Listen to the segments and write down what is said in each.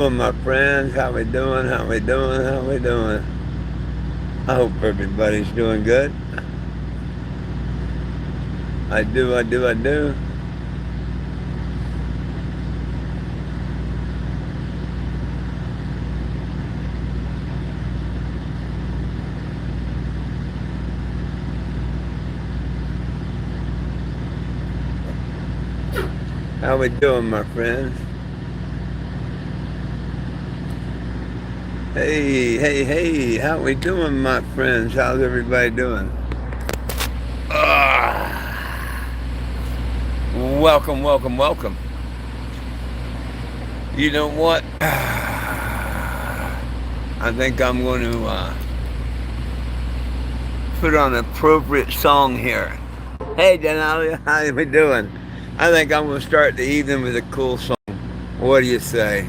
Well, my friends, how we doing? How we doing? How we doing? I hope everybody's doing good. I do. How we doing, my friends? Hey, how we doing, my friends? How's everybody doing? Ah, welcome. You know what? I think I'm going to put on an appropriate song here. Hey, Denali, how we doing? I think I'm going to start the evening with a cool song. What do you say?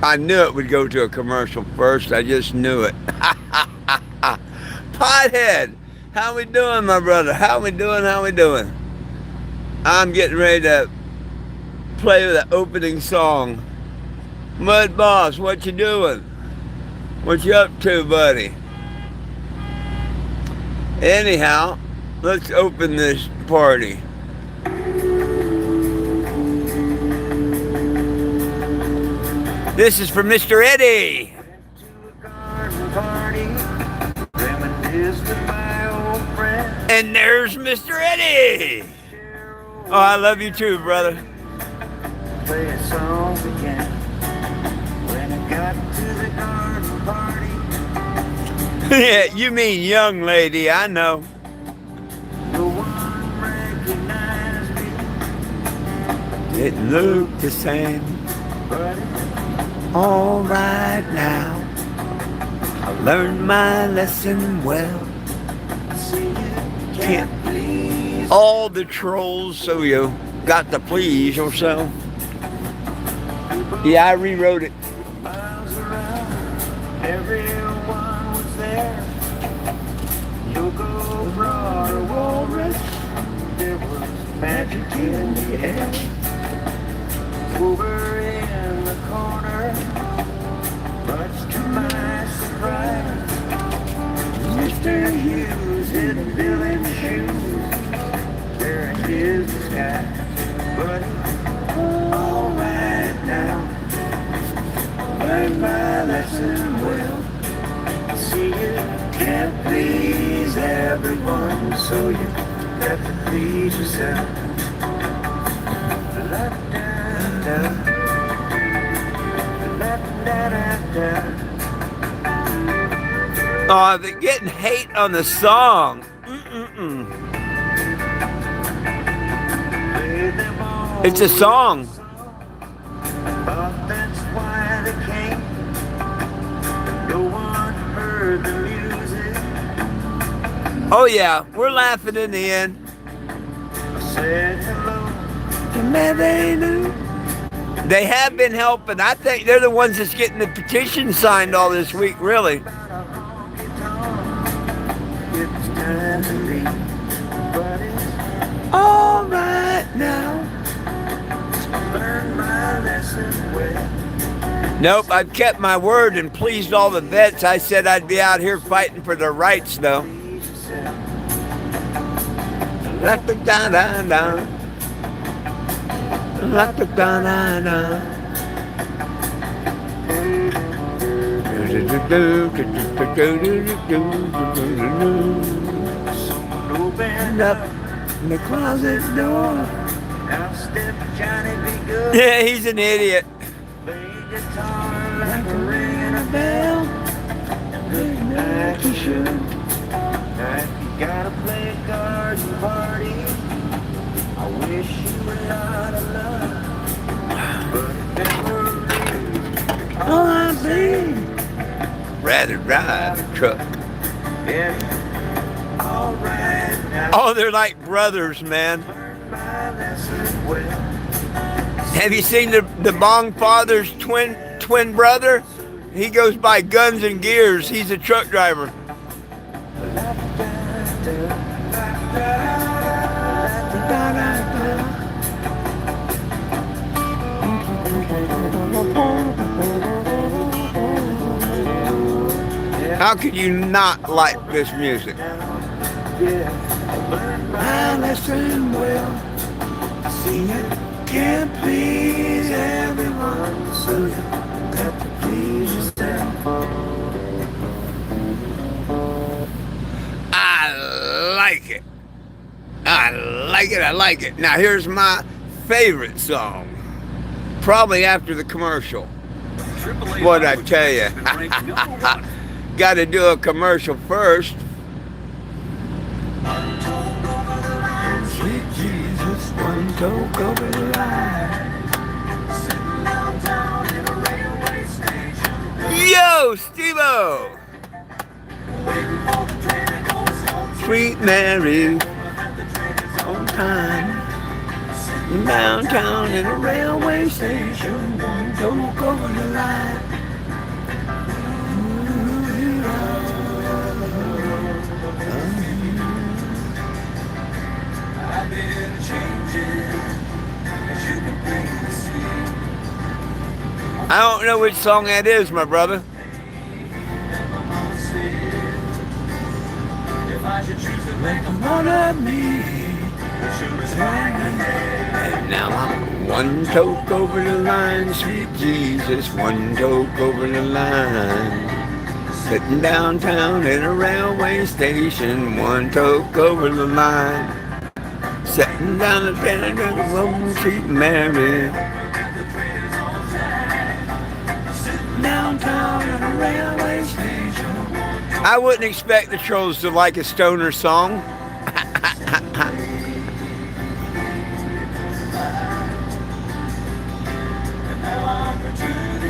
I knew it would go to a commercial first. I just knew it. Pothead, how we doing, my brother? How we doing? I'm getting ready to play the opening song. Mud Boss, what you doing? What you up to, buddy? Anyhow, let's open this party. This is for Mr. Eddie. And there's Mr. Eddie. Oh, I love you too, brother. Play a song again. When I got to the garden party. Yeah, you mean young lady, I know. No one recognized me. It looked the same. But all right now, I learned my lesson well. Can't please all the trolls, so you got to please yourself. Yeah, I rewrote it. Miles around, everyone was there. Yoko brought a walrus. There was magic in the air. Over in the corner, much to my surprise, Mr. Hughes in villain shoes, there in his disguise. But all right now, learned my lesson well. See, you can't please everyone, so you got to please yourself. Oh, they're getting hate on the song. It's a song. That's why they came. No one heard the music. Oh yeah, we're laughing in the end. I said hello. They have been helping. I think they're the ones that's getting the petition signed all this week, really. All right now. Nope, I've kept my word and pleased all the vets. I said I'd be out here fighting for their rights, though. Open up the closet door. Now step Johnny be good. Yeah, he's an idiot. Play guitar like a ringing a bell. Like you should. Like you gotta play a garden party. I wish you were not alone. But if it were me, all I'd be rather drive a truck. Yeah. All right now. Oh, they're like brothers, man. Have you seen the Bong Father's twin brother? He goes by Guns and Gears. He's a truck driver. How could you not like this music? I listen well. See, you can't please everyone, so you got to please yourself. I like it. I like it. I like it. Now here's my favorite song. Probably after the commercial. What'd I tell you? Got to do a commercial first. Sweet Jesus, one toke over the line. Yo, Steve-O! Sweet Mary, on time. Downtown in a railway station, one toke over the line. I don't know which song that is, my brother. If I should choose to make a fun of me, and now I'm one toke over the line, sweet Jesus, one toke over the line. Sitting downtown in a railway station, one toke over the line. Sitting down the road, sweet Mary. Downtown in a railway station. I wouldn't expect the Trolls to like a stoner song.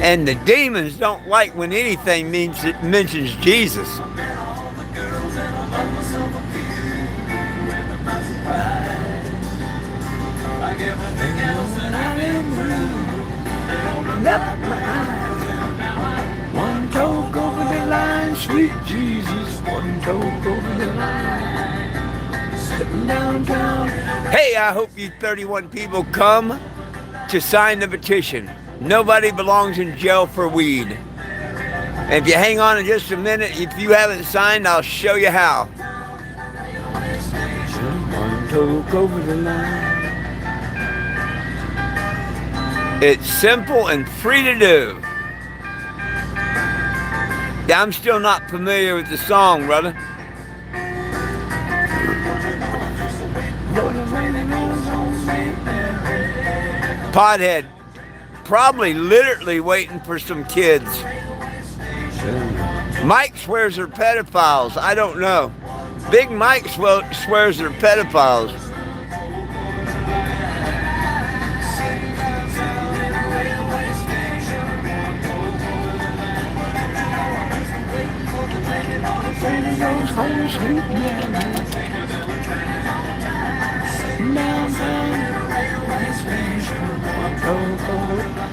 And the demons don't like when anything mentions Jesus. One toke over the line, sweet Jesus, one toke over the line. Sitting downtown. Hey, I hope you 31 people come to sign the petition. Nobody belongs in jail for weed. And if you hang on in just a minute, if you haven't signed, I'll show you how. One toke over the line. It's simple and free to do. Yeah, I'm still not familiar with the song, brother. Pothead. Probably literally waiting for some kids. Mike swears they're pedophiles. I don't know. Big Mike swears they're pedophiles.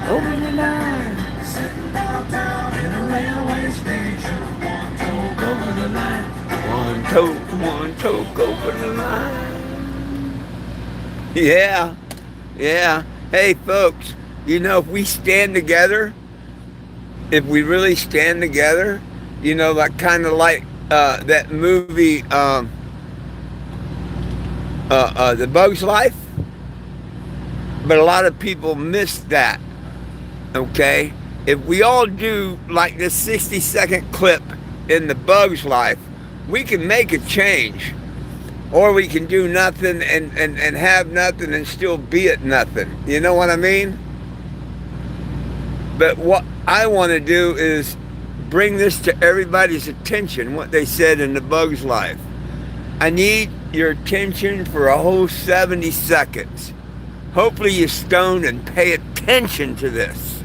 Over the line, sitting downtown in a railway station. One toke over the line. One toke over the line. Yeah, yeah. Hey, folks, you know, if we stand together, if we really stand together, you know, like kind of like that movie, The Bug's Life. But a lot of people miss that, okay? If we all do like this 60-second clip in The Bug's Life, we can make a change. Or we can do nothing and have nothing and still be at nothing. You know what I mean? But what I want to do is bring this to everybody's attention, what they said in The Bug's Life. I need your attention for a whole 70 seconds. Hopefully you're stoned and pay attention to this.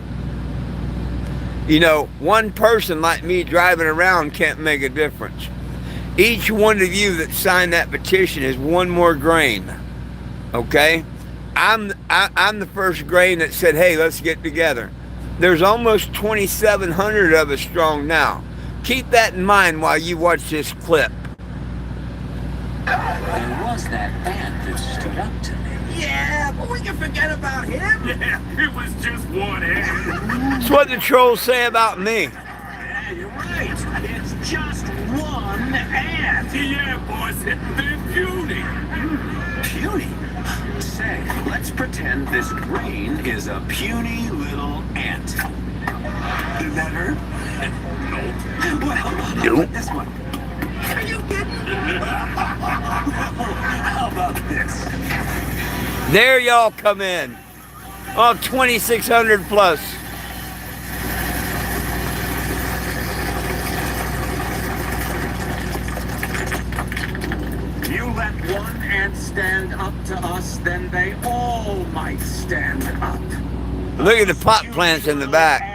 You know, one person like me driving around can't make a difference. Each one of you that signed that petition is one more grain, okay? I'm the first grain that said, hey, let's get together. There's almost 2,700 of us strong now. Keep that in mind while you watch this clip. There was that band that stood up to me. Yeah, but we can forget about him. Yeah, it was just one hand. That's what the trolls say about me. Yeah, you're right. It's John. They're puny. Puny? Say, let's pretend this brain is a puny little ant. Did that hurt? Nope. Well, how about this one? Are you kidding? How about this? There y'all come in. Oh, 2,600 plus. You let one ant stand up to us, then they all might stand up. Look at the pot plants in the back.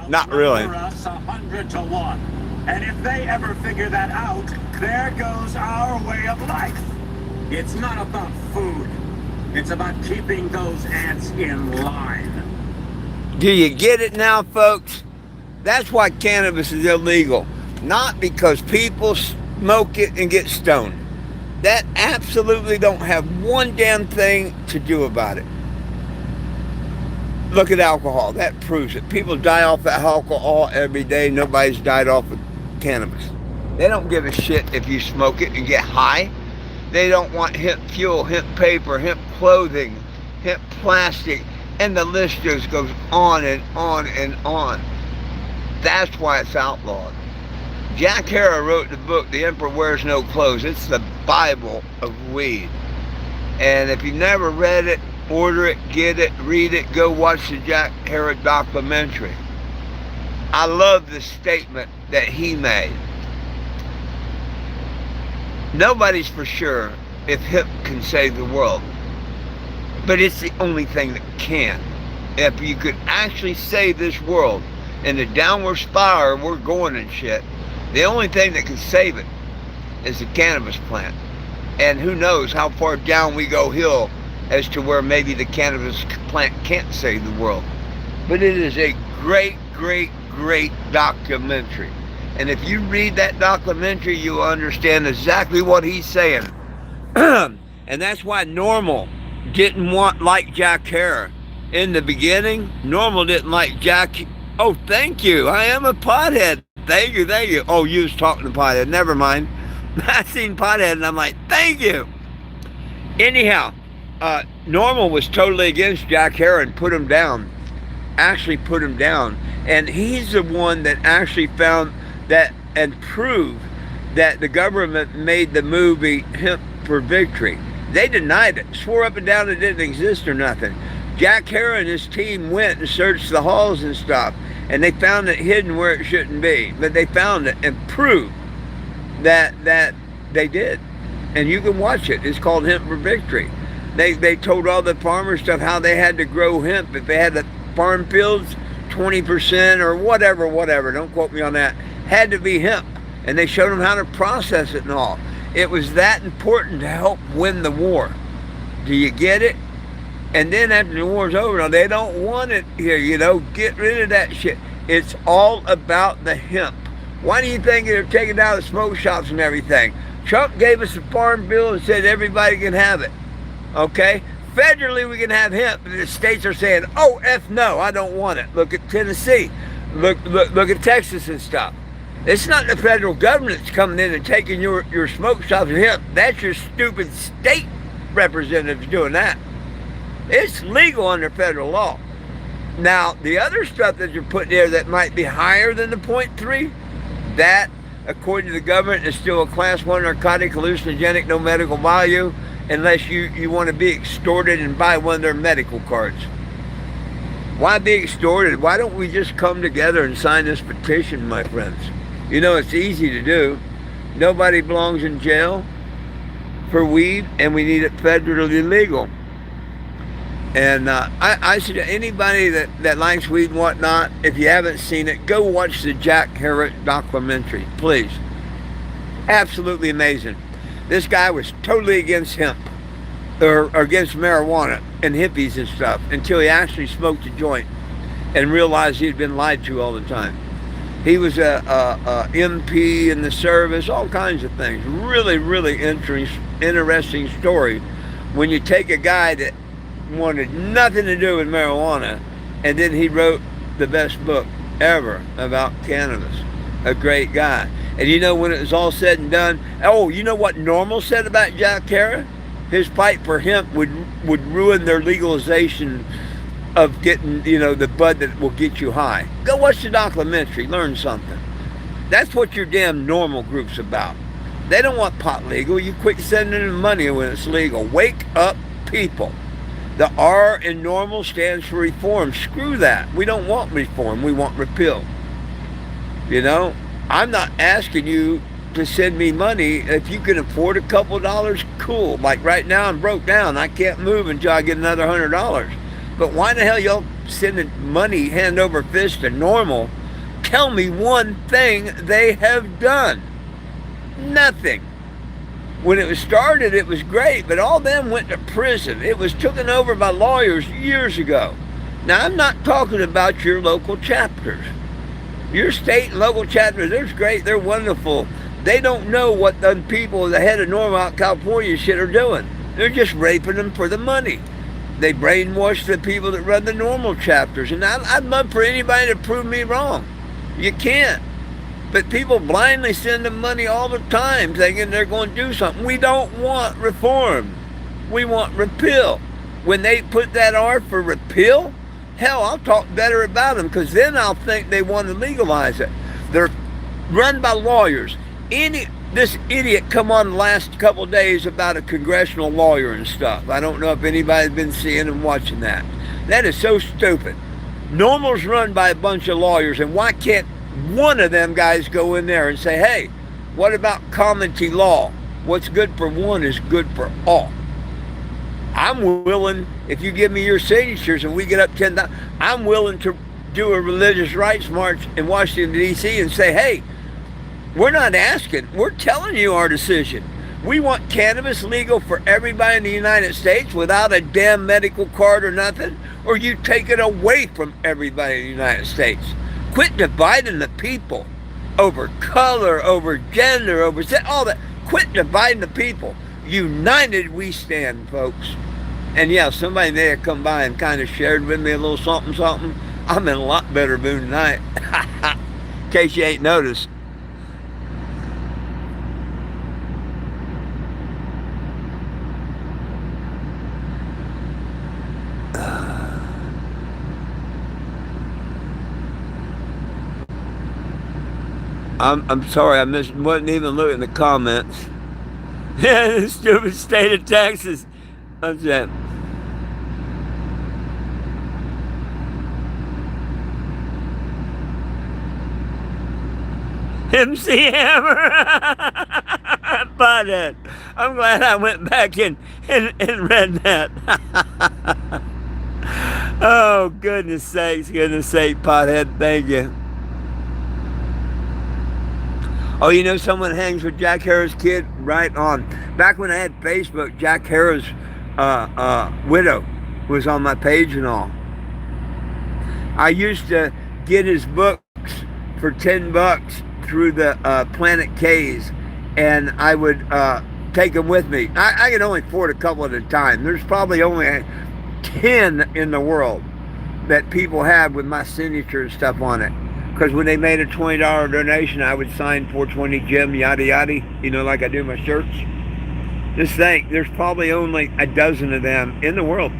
Not really. Us 100 to 1. And if they ever figure that out, there goes our way of life. It's not about food. It's about keeping those ants in line. Do you get it now, folks? That's why cannabis is illegal. Not because people smoke it and get stoned. That absolutely don't have one damn thing to do about it. Look at alcohol. That proves it. People die off of alcohol every day. Nobody's died off of cannabis. They don't give a shit if you smoke it and get high. They don't want hemp fuel, hemp paper, hemp clothing, hemp plastic, and the list just goes on and on and on. That's why it's outlawed. Jack Herer wrote the book, The Emperor Wears No Clothes. It's the Bible of weed. And if you never read it, order it, get it, read it, go watch the Jack Herer documentary. I love the statement that he made. Nobody's for sure if hemp can save the world, but it's the only thing that can. If you could actually save this world in the downward spiral we're going and shit, the only thing that can save it is the cannabis plant. And who knows how far down we go hill as to where maybe the cannabis plant can't save the world. But it is a great, great, great documentary. And if you read that documentary, you'll understand exactly what he's saying. And that's why Normal didn't like Jack Herer. In the beginning, Normal didn't like Jack. Oh, thank you. I am a pothead. Thank you, thank you. Oh, you was talking to pothead. Never mind. I seen pothead and I'm like, thank you. Anyhow, Normal was totally against Jack Herer and put him down. Actually put him down. And he's the one that actually found that and proved that the government made the movie Hemp for Victory. They denied it, swore up and down it didn't exist or nothing. Jack Herer and his team went and searched the halls and stuff, and they found it hidden where it shouldn't be. But they found it and proved that they did. And you can watch it. It's called Hemp for Victory. They told all the farmers stuff how they had to grow hemp. If they had the farm fields, 20% or whatever, don't quote me on that, had to be hemp. And they showed them how to process it and all. It was that important to help win the war. Do you get it? And then after the war's over, now they don't want it here, you know, get rid of that shit. It's all about the hemp. Why do you think they're taking down the smoke shops and everything? Trump gave us a farm bill and said everybody can have it, okay? Federally, we can have hemp, but the states are saying, oh, F no, I don't want it. Look at Tennessee. Look at Texas and stuff. It's not the federal government that's coming in and taking your smoke shops and hemp. That's your stupid state representatives doing that. It's legal under federal law. Now, the other stuff that you're putting there that might be higher than the 0.3, that, according to the government, is still a class 1 narcotic, hallucinogenic, no medical value, unless you want to be extorted and buy one of their medical cards. Why be extorted? Why don't we just come together and sign this petition, my friends? You know, it's easy to do. Nobody belongs in jail for weed, and we need it federally legal. And I suggest anybody that likes weed and whatnot, if you haven't seen it, go watch the Jack Herer documentary, please. Absolutely amazing. This guy was totally against hemp, or against marijuana and hippies and stuff, until he actually smoked a joint and realized he'd been lied to all the time. He was a MP in the service, all kinds of things. Really, really interesting story when you take a guy that wanted nothing to do with marijuana, and then he wrote the best book ever about cannabis. A great guy. And you know when it was all said and done, oh, you know what Normal said about Jack Harris? His fight for hemp would ruin their legalization of getting, the bud that will get you high. Go watch the documentary, learn something. That's what your damn Normal group's about. They don't want pot legal. You quit sending them money when it's legal. Wake up, people. The R in Normal stands for reform. Screw that. We don't want reform. We want repeal. I'm not asking you to send me money. If you can afford a couple dollars, cool. Like right now, I'm broke down. I can't move until I get another $100. But why the hell y'all sending money hand over fist to Normal? Tell me one thing they have done. Nothing. When it was started, it was great, but all them went to prison. It was taken over by lawyers years ago. Now, I'm not talking about your local chapters. Your state and local chapters, they're great, they're wonderful. They don't know what the people, the head of Normal out California shit are doing. They're just raping them for the money. They brainwash the people that run the Normal chapters. And I'd love for anybody to prove me wrong. You can't. But people blindly send them money all the time thinking they're going to do something. We don't want reform. We want repeal. When they put that R for repeal, hell, I'll talk better about them because then I'll think they want to legalize it. They're run by lawyers. This idiot come on the last couple of days about a congressional lawyer and stuff. I don't know if anybody's been seeing and watching that. That is so stupid. Normal's run by a bunch of lawyers, and why can't one of them guys go in there and say, hey, what about comity law? What's good for one is good for all. I'm willing, if you give me your signatures and we get up 10,000, I'm willing to do a religious rights march in Washington, D.C. and say, hey, we're not asking, we're telling you our decision. We want cannabis legal for everybody in the United States without a damn medical card or nothing, or you take it away from everybody in the United States. Quit dividing the people over color, over gender, over all that. Quit dividing the people. United we stand, folks. And yeah, somebody there come by and kind of shared with me a little something, something. I'm in a lot better mood tonight. In case you ain't noticed. I'm sorry, wasn't even looking at the comments. Yeah, the stupid state of Texas. What's that? MC Hammer. Butthead. I'm glad I went back and read that. Oh, goodness sake, pothead. Thank you. Oh, someone hangs with Jack Harris' kid? Right on. Back when I had Facebook, Jack Harris' widow was on my page and all. I used to get his books for $10 through the Planet K's, and I would take them with me. I could only afford a couple at a time. There's probably only 10 in the world that people have with my signature and stuff on it. Because when they made a $20 donation, I would sign 420 Jim, yada yada, like I do my shirts. Just think, there's probably only a dozen of them in the world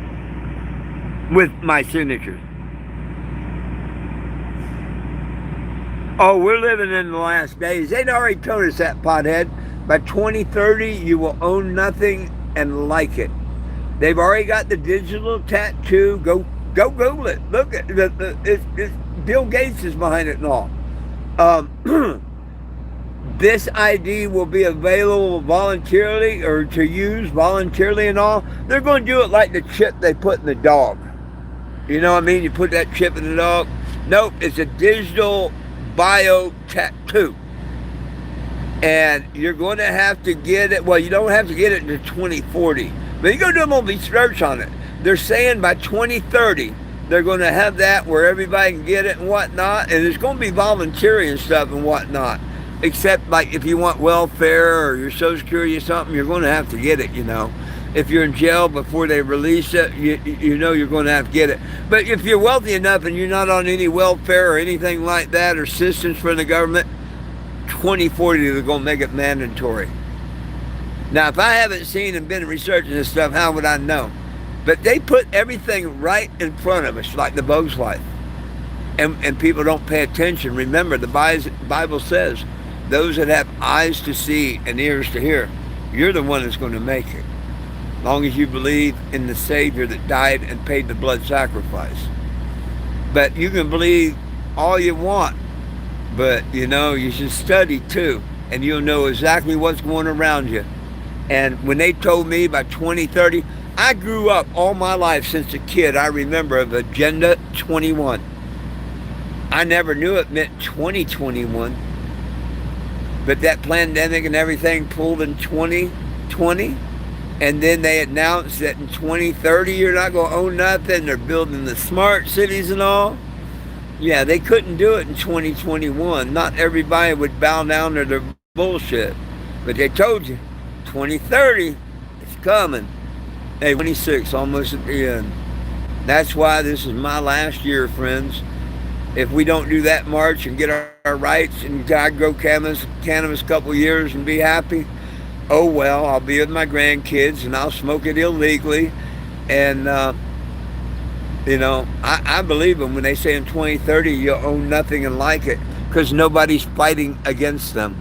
with my signature. Oh, we're living in the last days. They'd already told us that, pothead. By 2030, you will own nothing and like it. They've already got the digital tattoo. Go Google it. Look at it's Bill Gates is behind it and all. This ID will be available voluntarily or to use voluntarily and all. They're going to do it like the chip they put in the dog. You know what I mean? You put that chip in the dog. Nope, it's a digital bio tattoo. And you're going to have to get it. Well, you don't have to get it until 2040. But you're going to do a little research on it. They're saying by 2030, they're going to have that where everybody can get it and whatnot. And it's going to be voluntary and stuff and whatnot. Except like if you want welfare or your Social Security or something, you're going to have to get it, If you're in jail before they release it, you're going to have to get it. But if you're wealthy enough and you're not on any welfare or anything like that or assistance from the government, 2040 they're going to make it mandatory. Now, if I haven't seen and been researching this stuff, how would I know? But they put everything right in front of us, like the Bug's Life. And people don't pay attention. Remember, the Bible says, those that have eyes to see and ears to hear, you're the one that's going to make it. As long as you believe in the Savior that died and paid the blood sacrifice. But you can believe all you want, but you should study too, and you'll know exactly what's going around you. And when they told me by 2030, I grew up all my life since a kid. I remember of Agenda 21. I never knew it meant 2021. But that pandemic and everything pulled in 2020. And then they announced that in 2030, you're not going to own nothing. They're building the smart cities and all. Yeah, they couldn't do it in 2021. Not everybody would bow down to their bullshit. But they told you, 2030, it's coming. Hey, 26, almost at the end. That's why this is my last year, friends. If we don't do that march and get our rights and God grow cannabis a couple years and be happy, oh well, I'll be with my grandkids and I'll smoke it illegally. And, I believe them when they say in 2030 you'll own nothing and like it, because nobody's fighting against them.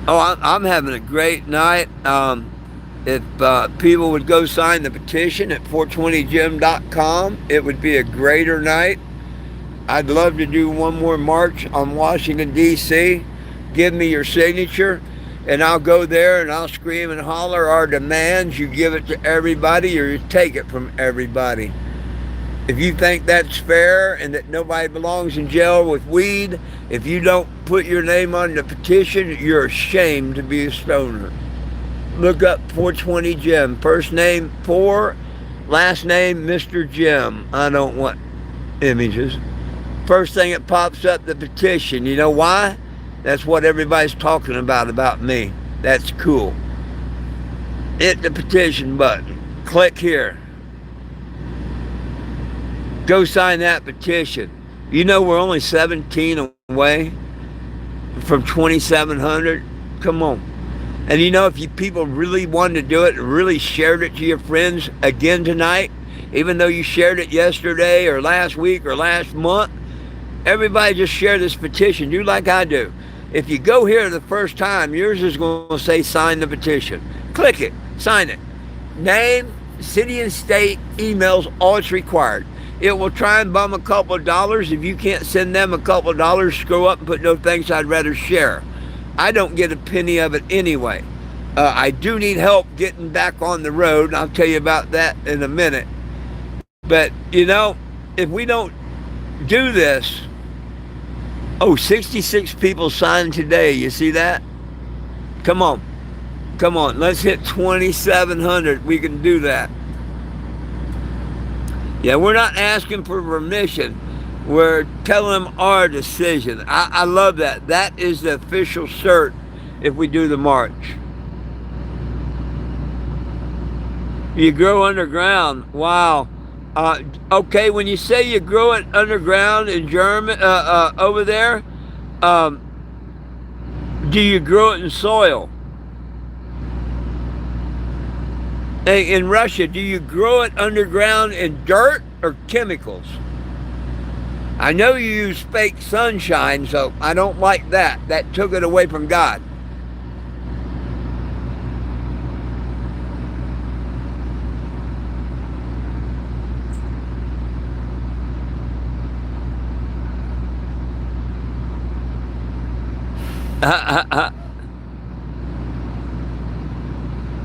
Oh, I'm having a great night. If people would go sign the petition at 420gym.com, it would be a greater night. I'd love to do one more march on Washington, D.C. Give me your signature, and I'll go there and I'll scream and holler our demands. You give it to everybody or you take it from everybody. If you think that's fair and that nobody belongs in jail with weed, if you don't put your name on the petition, you're ashamed to be a stoner. Look up 420 Jim. First name 4, last name Mr. Jim. I don't want images. First thing that pops up, the petition. You know why? That's what everybody's talking about me. That's cool. Hit the petition button. Click here. Go sign that petition. You know we're only 17 away from 2,700. Come on. And if people really wanted to do it and really shared it to your friends again tonight, even though you shared it yesterday or last week or last month, everybody just share this petition. Do like I do. If you go here the first time, yours is going to say sign the petition. Click it. Sign it. Name, city and state, emails, all it's required. It will try and bum a couple of dollars. If you can't send them a couple of dollars, screw up and put no thanks, I'd rather share. I don't get a penny of it anyway. I do need help getting back on the road, and I'll tell you about that in a minute. But, if we don't do this, 66 people signed today. You see that? Come on. Let's hit 2,700. We can do that. Yeah, we're not asking for permission. We're telling them our decision. I love that. That is the official cert if we do the march. You grow underground. Wow. Okay, when you say you grow it underground in German, over there, do you grow it in soil? In Russia, do you grow it underground in dirt or chemicals? I know you use fake sunshine, so I don't like that. That took it away from God.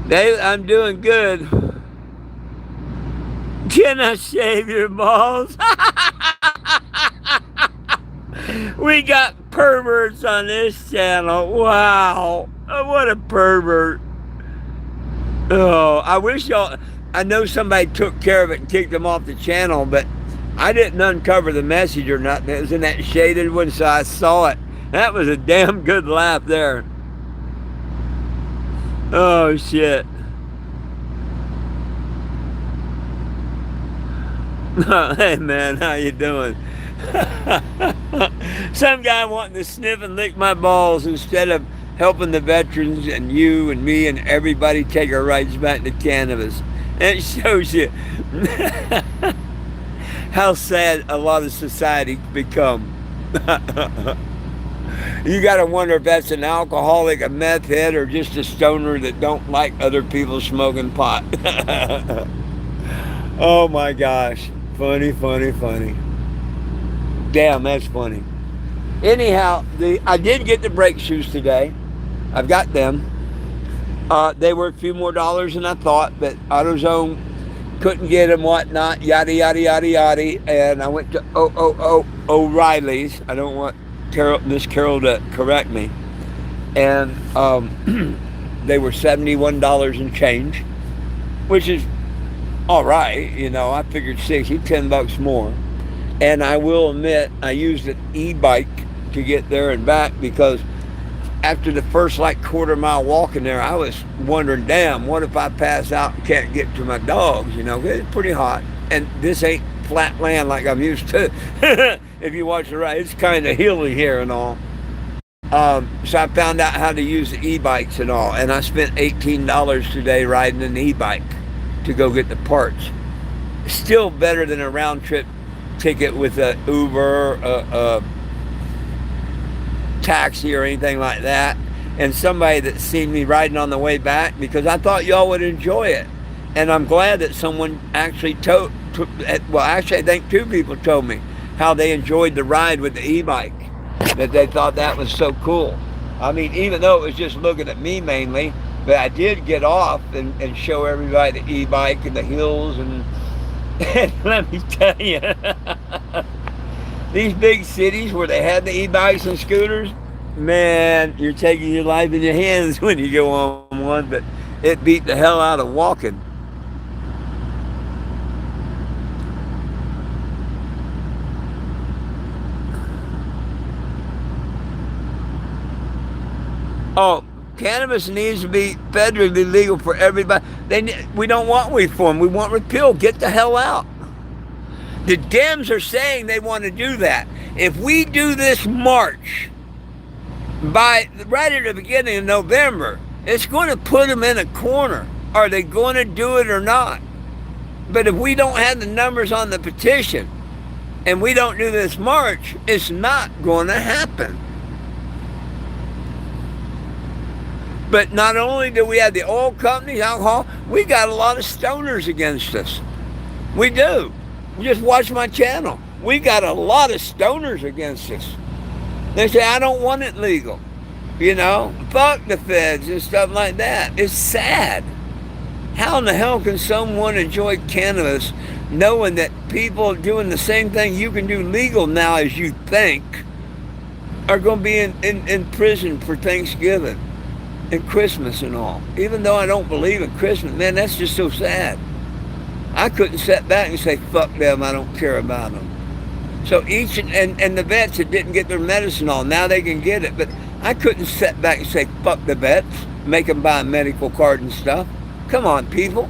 Dave, I'm doing good. Can I shave your balls? We got perverts on this channel. Wow. What a pervert. Oh, I wish y'all... I know somebody took care of it and kicked them off the channel, but I didn't uncover the message or nothing. It was in that shaded one, so I saw it. That was a damn good laugh there. Oh, shit. Hey, man, how you doing? Some guy wanting to sniff and lick my balls instead of helping the veterans and you and me and everybody take our rights back to cannabis. And it shows you how sad a lot of society become. You got to wonder if that's an alcoholic, a meth head, or just a stoner that don't like other people smoking pot. Oh my gosh. Funny, funny, funny. Damn, that's funny. Anyhow, I did get the brake shoes today. I've got them. They were a few more dollars than I thought, but AutoZone couldn't get them, whatnot, yada, yada, yada, yada. And I went to O'Reilly's. I don't want Miss Carol to correct me. And they were $71 and change, which is all right. You know, I figured $10 more. And I will admit, I used an e-bike to get there and back because after the first quarter mile walking there, I was wondering, damn, what if I pass out and can't get to my dogs? You know, it's pretty hot. And this ain't flat land like I'm used to. If you watch the ride, it's kind of hilly here and all. So I found out how to use the e-bikes and all. And I spent $18 today riding an e-bike to go get the parts. Still better than a round trip ticket with a Uber, a taxi or anything like that, and somebody that seen me riding on the way back, because I thought y'all would enjoy it. And I'm glad that someone actually I think two people told me how they enjoyed the ride with the e-bike, that they thought that was so cool. I mean, even though it was just looking at me mainly, but I did get off and show everybody the e-bike and the hills, and let me tell you, these big cities where they had the e-bikes and scooters, man, you're taking your life in your hands when you go on one, but it beat the hell out of walking. Oh, cannabis needs to be federally legal for everybody. We don't want reform. We want repeal. Get the hell out. The Dems are saying they want to do that. If we do this march right at the beginning of November, it's going to put them in a corner. Are they going to do it or not? But if we don't have the numbers on the petition and we don't do this march, it's not going to happen. But not only do we have the oil companies, alcohol, we got a lot of stoners against us. We do. Just watch my channel. We got a lot of stoners against us. They say, I don't want it legal. You know, fuck the feds and stuff like that. It's sad. How in the hell can someone enjoy cannabis knowing that people doing the same thing you can do legal now as you think are going to be in prison for Thanksgiving and Christmas and all? Even though I don't believe in Christmas, man, that's just so sad. I couldn't sit back and say, fuck them, I don't care about them. So each, and the vets that didn't get their medicine on, now they can get it. But I couldn't sit back and say, fuck the vets, make them buy a medical card and stuff. Come on, people.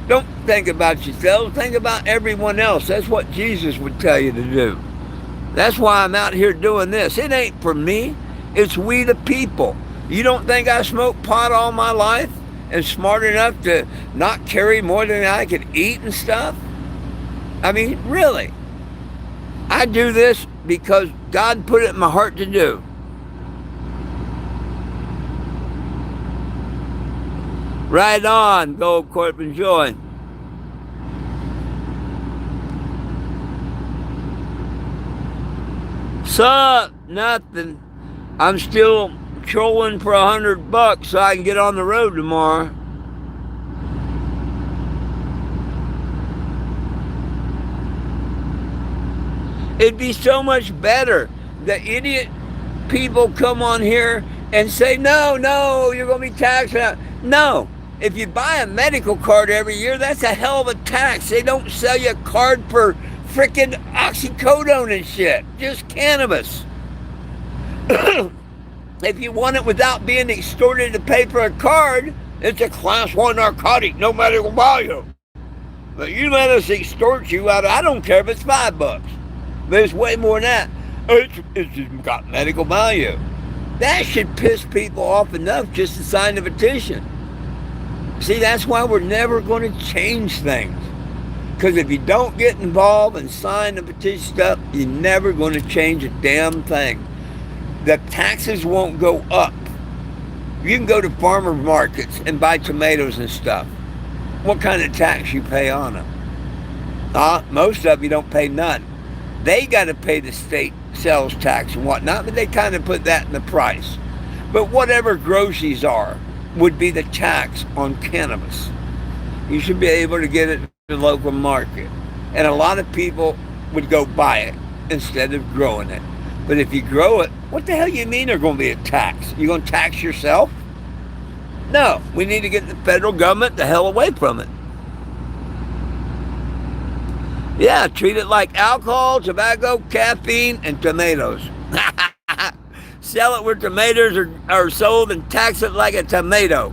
Don't think about yourselves, think about everyone else. That's what Jesus would tell you to do. That's why I'm out here doing this. It ain't for me, it's we the people. You don't think I smoked pot all my life and smart enough to not carry more than I could eat and stuff? I mean, really. I do this because God put it in my heart to do. Right on, Gold Corp, enjoy. Sup? Nothing. I'm still trolling for $100 so I can get on the road tomorrow. It'd be so much better. The idiot people come on here and say, no, you're going to be taxed. No. If you buy a medical card every year, that's a hell of a tax. They don't sell you a card for frickin' oxycodone and shit. Just cannabis. If you want it without being extorted to pay for a card, it's a class 1 narcotic, no medical value. But you let us extort you out of, I don't care if it's $5. But it's way more than that. It's just got medical value. That should piss people off enough just to sign the petition. See, that's why we're never going to change things. Because if you don't get involved and sign the petition stuff, you're never going to change a damn thing. The taxes won't go up. You can go to farmer markets and buy tomatoes and stuff. What kind of tax you pay on them? Most of you don't pay none. They got to pay the state sales tax and whatnot, but they kind of put that in the price. But whatever groceries are would be the tax on cannabis. You should be able to get it in the local market. And a lot of people would go buy it instead of growing it. But if you grow it, what the hell you mean there's going to be a tax? You going to tax yourself? No, we need to get the federal government the hell away from it. Yeah, treat it like alcohol, tobacco, caffeine, and tomatoes. Sell it where tomatoes are sold and tax it like a tomato.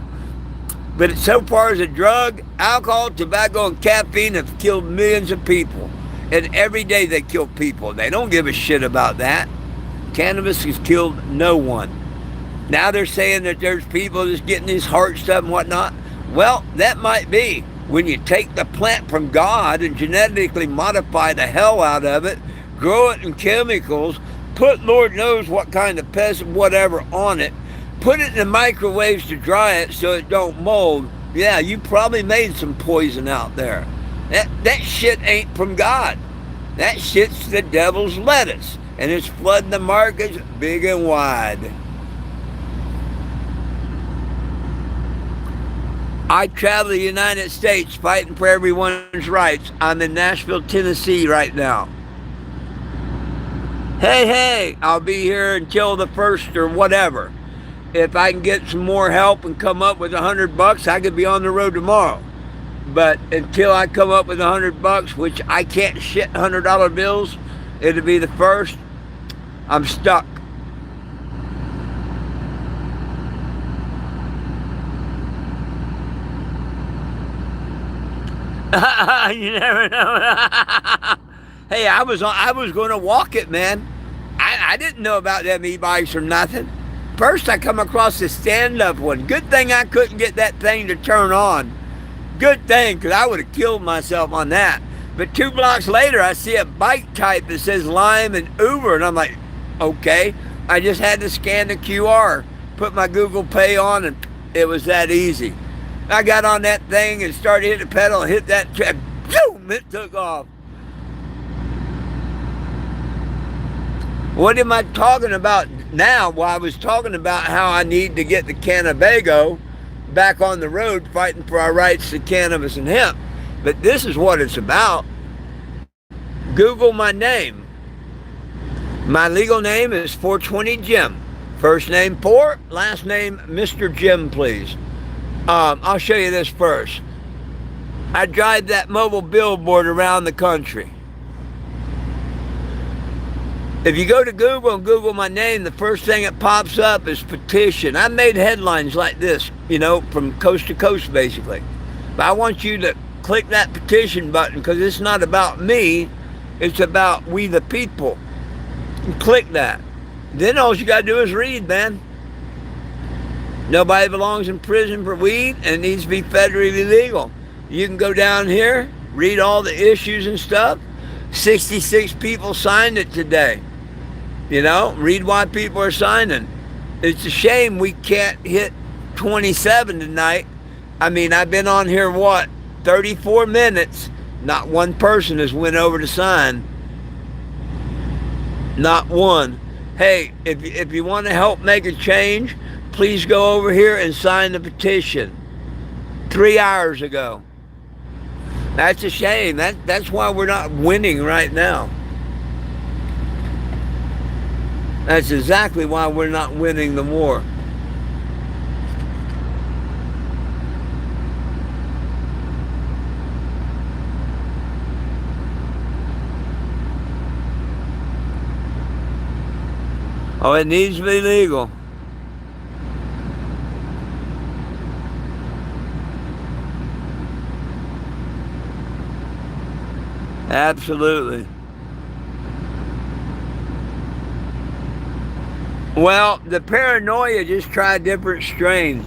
But so far as a drug, alcohol, tobacco, and caffeine have killed millions of people. And every day they kill people. They don't give a shit about that. Cannabis has killed no one. Now they're saying that there's people just getting this heart stuff and whatnot. Well, that might be. When you take the plant from God and genetically modify the hell out of it, grow it in chemicals, put Lord knows what kind of pest, whatever on it, put it in the microwaves to dry it so it don't mold. Yeah, you probably made some poison out there. That shit ain't from God. That shit's the devil's lettuce. And it's flooding the markets big and wide. I travel the United States fighting for everyone's rights. I'm in Nashville, Tennessee right now. Hey, I'll be here until the 1st or whatever. If I can get some more help and come up with $100, I could be on the road tomorrow. But until I come up with $100, which I can't shit $100 bills, it'll be the 1st. I'm stuck. You never know. Hey, I was going to walk it, man. I didn't know about them e-bikes or nothing. First, I come across a stand-up one. Good thing I couldn't get that thing to turn on. Good thing, because I would have killed myself on that. But 2 blocks later, I see a bike type that says Lime and Uber, and I'm like, okay. I just had to scan the QR, put my Google Pay on, and it was that easy. I got on that thing and started hitting the pedal, hit that track, boom, it took off. What am I talking about now? Well, I was talking about how I need to get the Cannabago back on the road fighting for our rights to cannabis and hemp. But this is what it's about. Google my name. My legal name is 420 Jim. First name 4, last name Mr. Jim, please. I'll show you this first. I drive that mobile billboard around the country. If you go to Google and Google my name, the first thing that pops up is petition. I made headlines like this, from coast to coast, basically. But I want you to click that petition button because it's not about me. It's about we the people. And click that. Then all you got to do is read, man. Nobody belongs in prison for weed and it needs to be federally legal. You can go down here, read all the issues and stuff. 66 people signed it today. Read why people are signing. It's a shame we can't hit 27 tonight. I mean, I've been on here, 34 minutes. Not one person has went over to sign. Not one. Hey, if you want to help make a change, please go over here and sign the petition. 3 hours ago. That's a shame. That's why we're not winning right now. That's exactly why we're not winning the war. Oh, it needs to be legal. Absolutely. Well, the paranoia just tried different strains.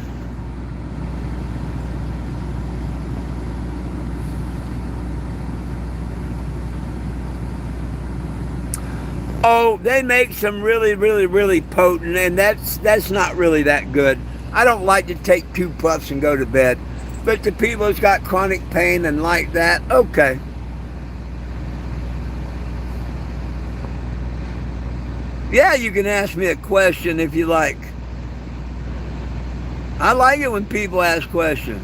Oh, they make some really, really, really potent, and that's not really that good. I don't like to take 2 puffs and go to bed. But the people that's got chronic pain and like that, okay. Yeah, you can ask me a question if you like. I like it when people ask questions.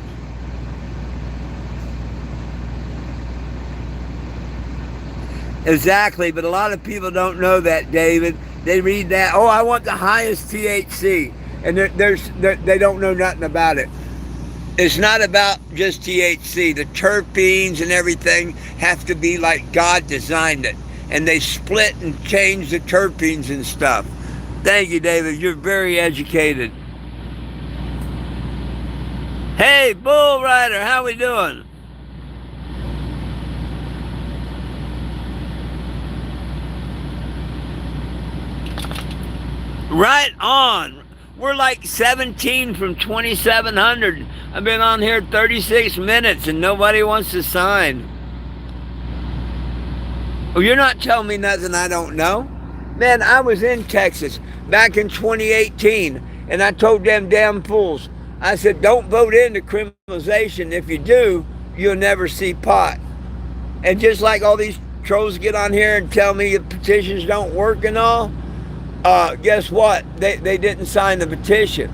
Exactly, but a lot of people don't know that, David. They read that, oh, I want the highest THC, and they don't know nothing about it. It's not about just THC. The terpenes and everything have to be like God designed it. And they split and change the terpenes and stuff. Thank you, David. You're very educated. Hey, Bull Rider, how we doing? Right on. We're like 17 from 2,700. I've been on here 36 minutes and nobody wants to sign. Well, you're not telling me nothing I don't know. Man, I was in Texas back in 2018 and I told them damn fools, I said, don't vote in the criminalization. If you do, you'll never see pot. And just like all these trolls get on here and tell me the petitions don't work and all, guess what? They didn't sign the petition.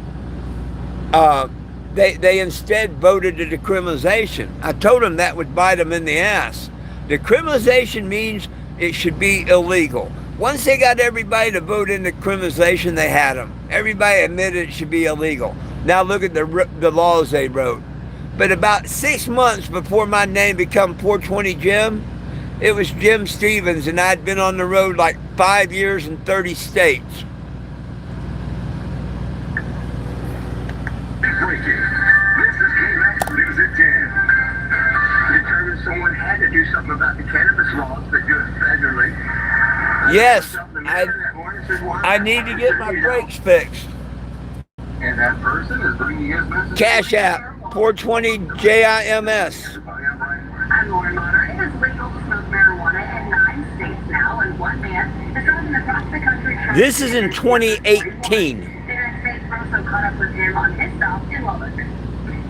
They instead voted the decriminalization. I told them that would bite them in the ass. Decriminalization means it should be illegal. Once they got everybody to vote in the criminalization, they had them. Everybody admitted it should be illegal. Now look at the laws they wrote. But about 6 months before my name become 420 Jim, it was Jim Stevens, and I'd been on the road like 5 years in 30 states. Breaking. This is KMAX News at 10. Determined someone had to do something about the cannabis laws that go federally. Yes, I need to get my brakes fixed. And that person is bringing his message. Cash App, 420 JIMS. I'm Lauren Motter. It is legal to smoke marijuana in 9 states now, and one man is driving across the country. This is in 2018. The United States also caught up with him on his stop in Lubbock.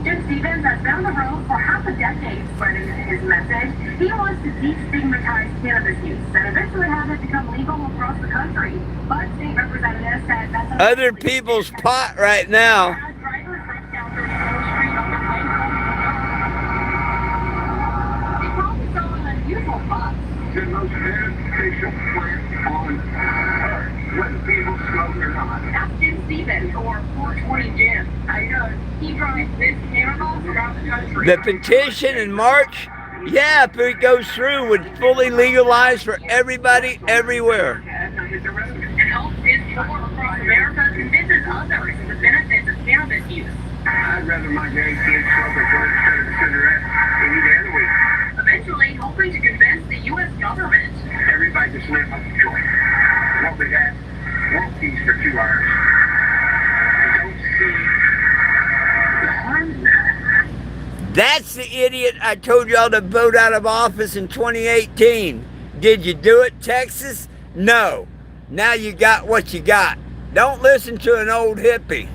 Jim Stevens has been on the road for half a decade spreading his message. He wants to destigmatize cannabis use and eventually have it become legal across the country. But state representatives said that's other people's pot right now. drivers raced down 34th Street on the way. They probably saw an unusual pot. The most beneficial plant on earth, whether people smoke or not. That's Jim Stevens, or 420 Jim. He drives this cannabis around the country. The petition in March, yeah, if it goes through, would fully legalize for everybody everywhere. And helps his tour across America convinces others of the benefits of cannabis use. I'd rather my gang kids smoke a joint instead of a cigarette any day of the week. Eventually hoping to convince the U.S. government. Everybody just live on the joint. What we have, one piece for 2 hours. I don't see the harm in that. That's the idiot I told y'all to vote out of office in 2018. Did you do it, Texas? No. Now you got what you got. Don't listen to an old hippie.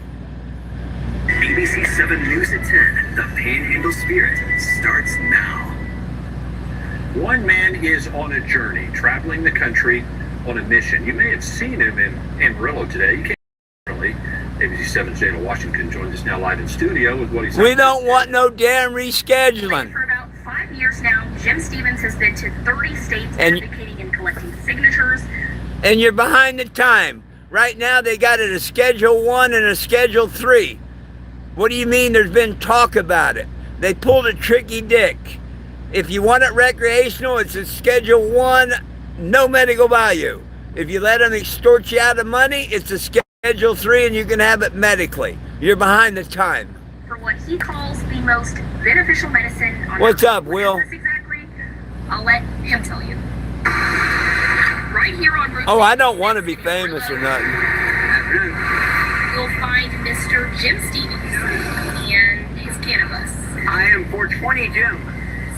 ABC 7 News at 10, the Panhandle Spirit, starts now. One man is on a journey, traveling the country on a mission. You may have seen him in Amarillo today. You can't really. ABC 7's Dana Washington joins us now live in studio with what he's. We don't want no damn rescheduling. For about 5 years now, Jim Stevens has been to 30 states advocating and collecting signatures. And you're behind the time. Right now they got it a Schedule 1 and a Schedule 3. What do you mean there's been talk about it? They pulled a tricky dick. If you want it recreational, it's a Schedule 1, no medical value. If you let them extort you out of money, it's a Schedule 3 and you can have it medically. You're behind the time. For what he calls the most beneficial medicine on What's earth. up, Will? What is this exactly? I'll let him tell you. Right here on Route Oh, I don't want to be famous or nothing. You'll find Mr. Jim Stevens and his cannabis. I am 420 Jim.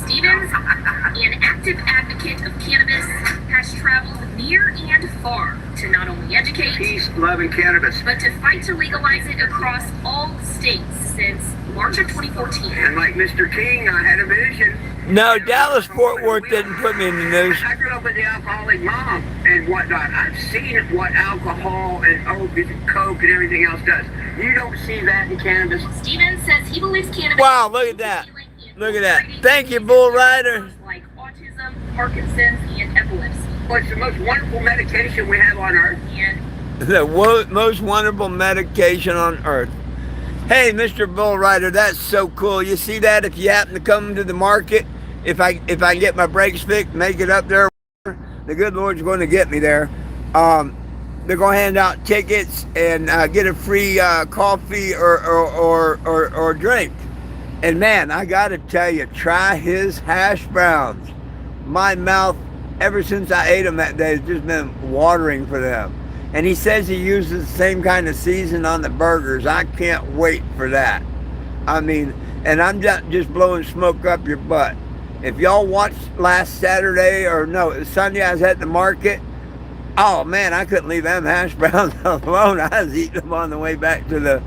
Stevens, an active advocate of cannabis, has traveled near and far to not only educate, Peace, love, and cannabis. but to fight to legalize it across all states since March of 2014. And like Mr. King, I had a vision. No, Dallas Fort Worth didn't put me in the news. I grew up with the alcoholic mom and whatnot. I've seen what alcohol and opiates and coke and everything else does. You don't see that in cannabis. Stevens says he believes cannabis. Wow, look at that. Look at that. Thank you, Bull Rider. Like autism, Parkinson's, and epilepsy. Well, it's the most wonderful medication we have on earth. And The most wonderful medication on earth. Hey, Mr. Bull Rider, that's so cool. You see that? If you happen to come to the market, if I can get my brakes fixed, make it up there, the good Lord's going to get me there. They're going to hand out tickets and get a free coffee or drink. And man, I got to tell you, try his hash browns. My mouth, ever since I ate them that day, has just been watering for them. And he says he uses the same kind of season on the burgers. I can't wait for that. I mean, and I'm just blowing smoke up your butt. If y'all watched last Saturday, or no, Sunday, I was at the market. Oh man, I couldn't leave them hash browns alone. I was eating them on the way back to the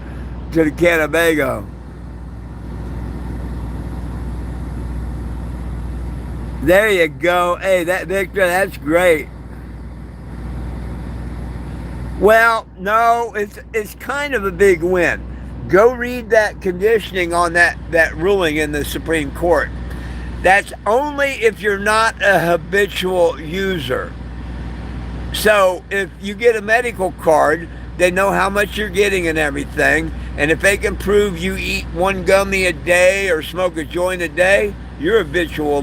Cannebago. There you go. Hey, that Victor, that's great. Well, no, it's kind of a big win. Go read that conditioning on that ruling in the Supreme Court. That's only if you're not a habitual user. So if you get a medical card, they know how much you're getting and everything. And if they can prove you eat one gummy a day or smoke a joint a day, you're a habitual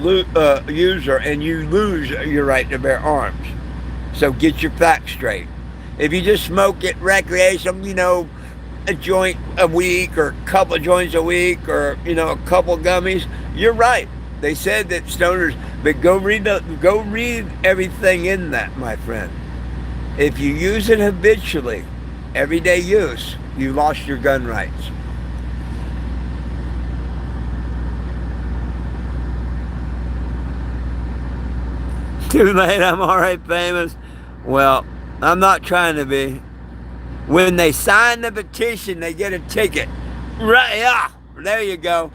user and you lose your right to bear arms. So get your facts straight. If you just smoke it recreational, a joint a week or a couple of joints a week or, a couple of gummies, you're right. They said that stoners, but go read everything in that, my friend. If you use it habitually, everyday use, you lost your gun rights. Too late, I'm already famous. Well, I'm not trying to be. When they sign the petition, they get a ticket. Right, yeah, there you go.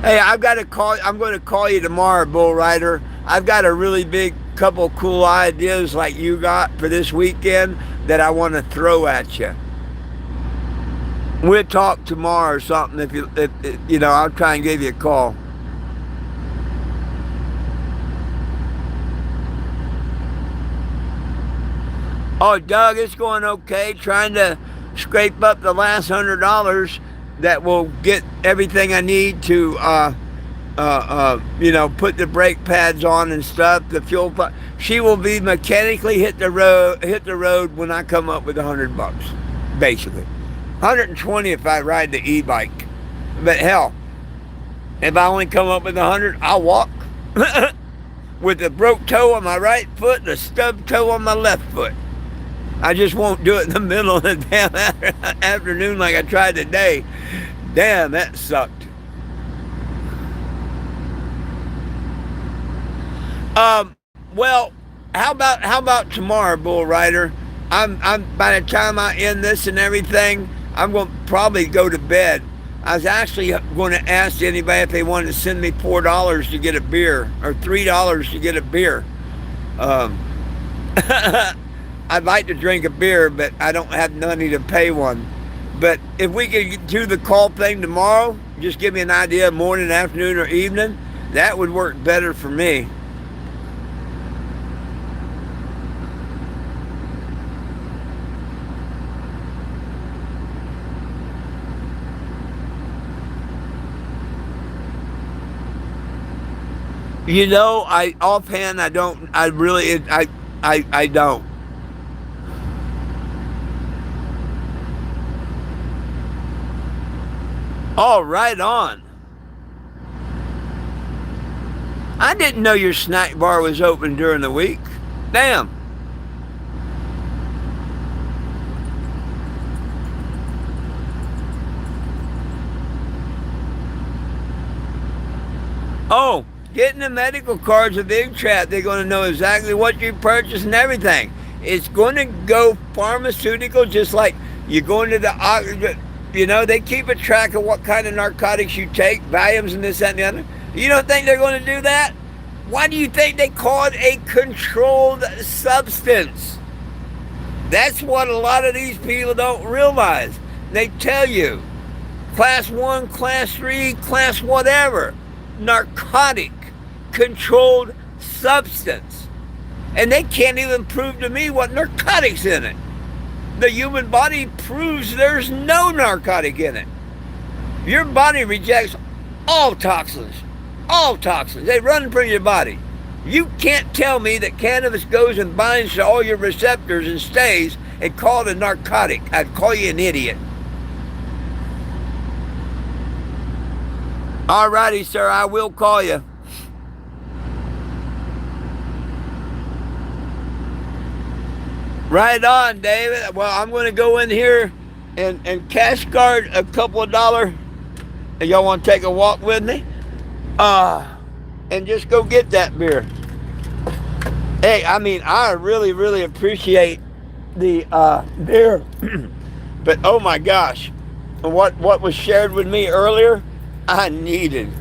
Hey, I'm going to call you tomorrow, Bull Rider. I've got a really big couple cool ideas like you got for this weekend that I want to throw at you. We'll talk tomorrow or something. If I'll try and give you a call. Oh, Doug, it's going okay. Trying to scrape up the last $100 that will get everything I need to, put the brake pads on and stuff. The fuel pump. She will be mechanically hit the road when I come up with $100, basically. 120 if I ride the e-bike. But hell, if I only come up with 100, I'll walk with a broke toe on my right foot and a stubbed toe on my left foot. I just won't do it in the middle of the damn afternoon like I tried today. Damn, that sucked. Well, how about tomorrow, Bull Rider? I'm by the time I end this and everything, I'm going to probably go to bed. I was actually going to ask anybody if they wanted to send me $4 to get a beer or $3 to get a beer. I'd like to drink a beer, but I don't have money to pay one. But if we could do the call thing tomorrow, just give me an idea, morning, afternoon, or evening, that would work better for me. Offhand, I don't. I don't. Oh, right on. I didn't know your snack bar was open during the week. Damn. Oh, getting the medical card's a big trap. They're going to know exactly what you purchased and everything. It's going to go pharmaceutical, just like you're going to the, they keep a track of what kind of narcotics you take, Valiums and this, that, and the other. You don't think they're going to do that? Why do you think they call it a controlled substance? That's what a lot of these people don't realize. They tell you, class 1, class 3, class whatever, narcotic, controlled substance. And they can't even prove to me what narcotic's in it. The human body proves there's no narcotic in it. Your body rejects all toxins. All toxins. They run from your body. You can't tell me that cannabis goes and binds to all your receptors and stays and call it a narcotic. I'd call you an idiot. All righty, sir. I will call you. Right on, David. Well, I'm going to go in here and cash card a couple of dollars. Y'all want to take a walk with me? And just go get that beer. Hey, I mean, I really, really appreciate the beer. But oh my gosh, what was shared with me earlier, I needed.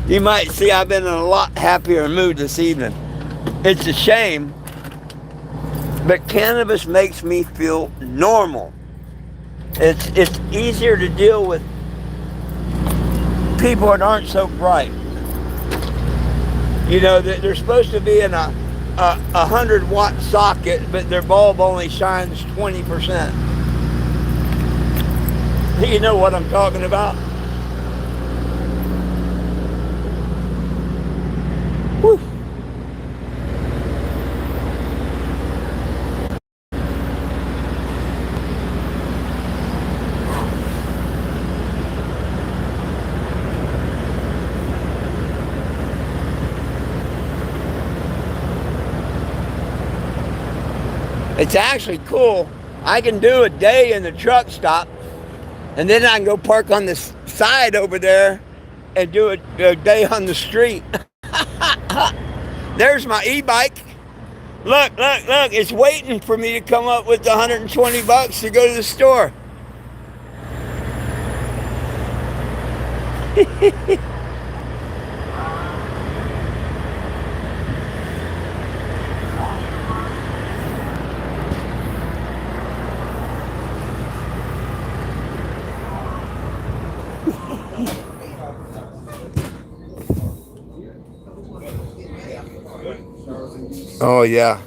You might see I've been in a lot happier mood this evening. It's a shame, but cannabis makes me feel normal. It's easier to deal with people that aren't so bright. They're supposed to be in a 100-watt socket, but their bulb only shines 20%. You know what I'm talking about? Whew. It's actually cool. I can do a day in the truck stop, and then I can go park on the side over there and do a day on the street. There's my e-bike. Look, it's waiting for me to come up with the $120 to go to the store. Oh, yeah.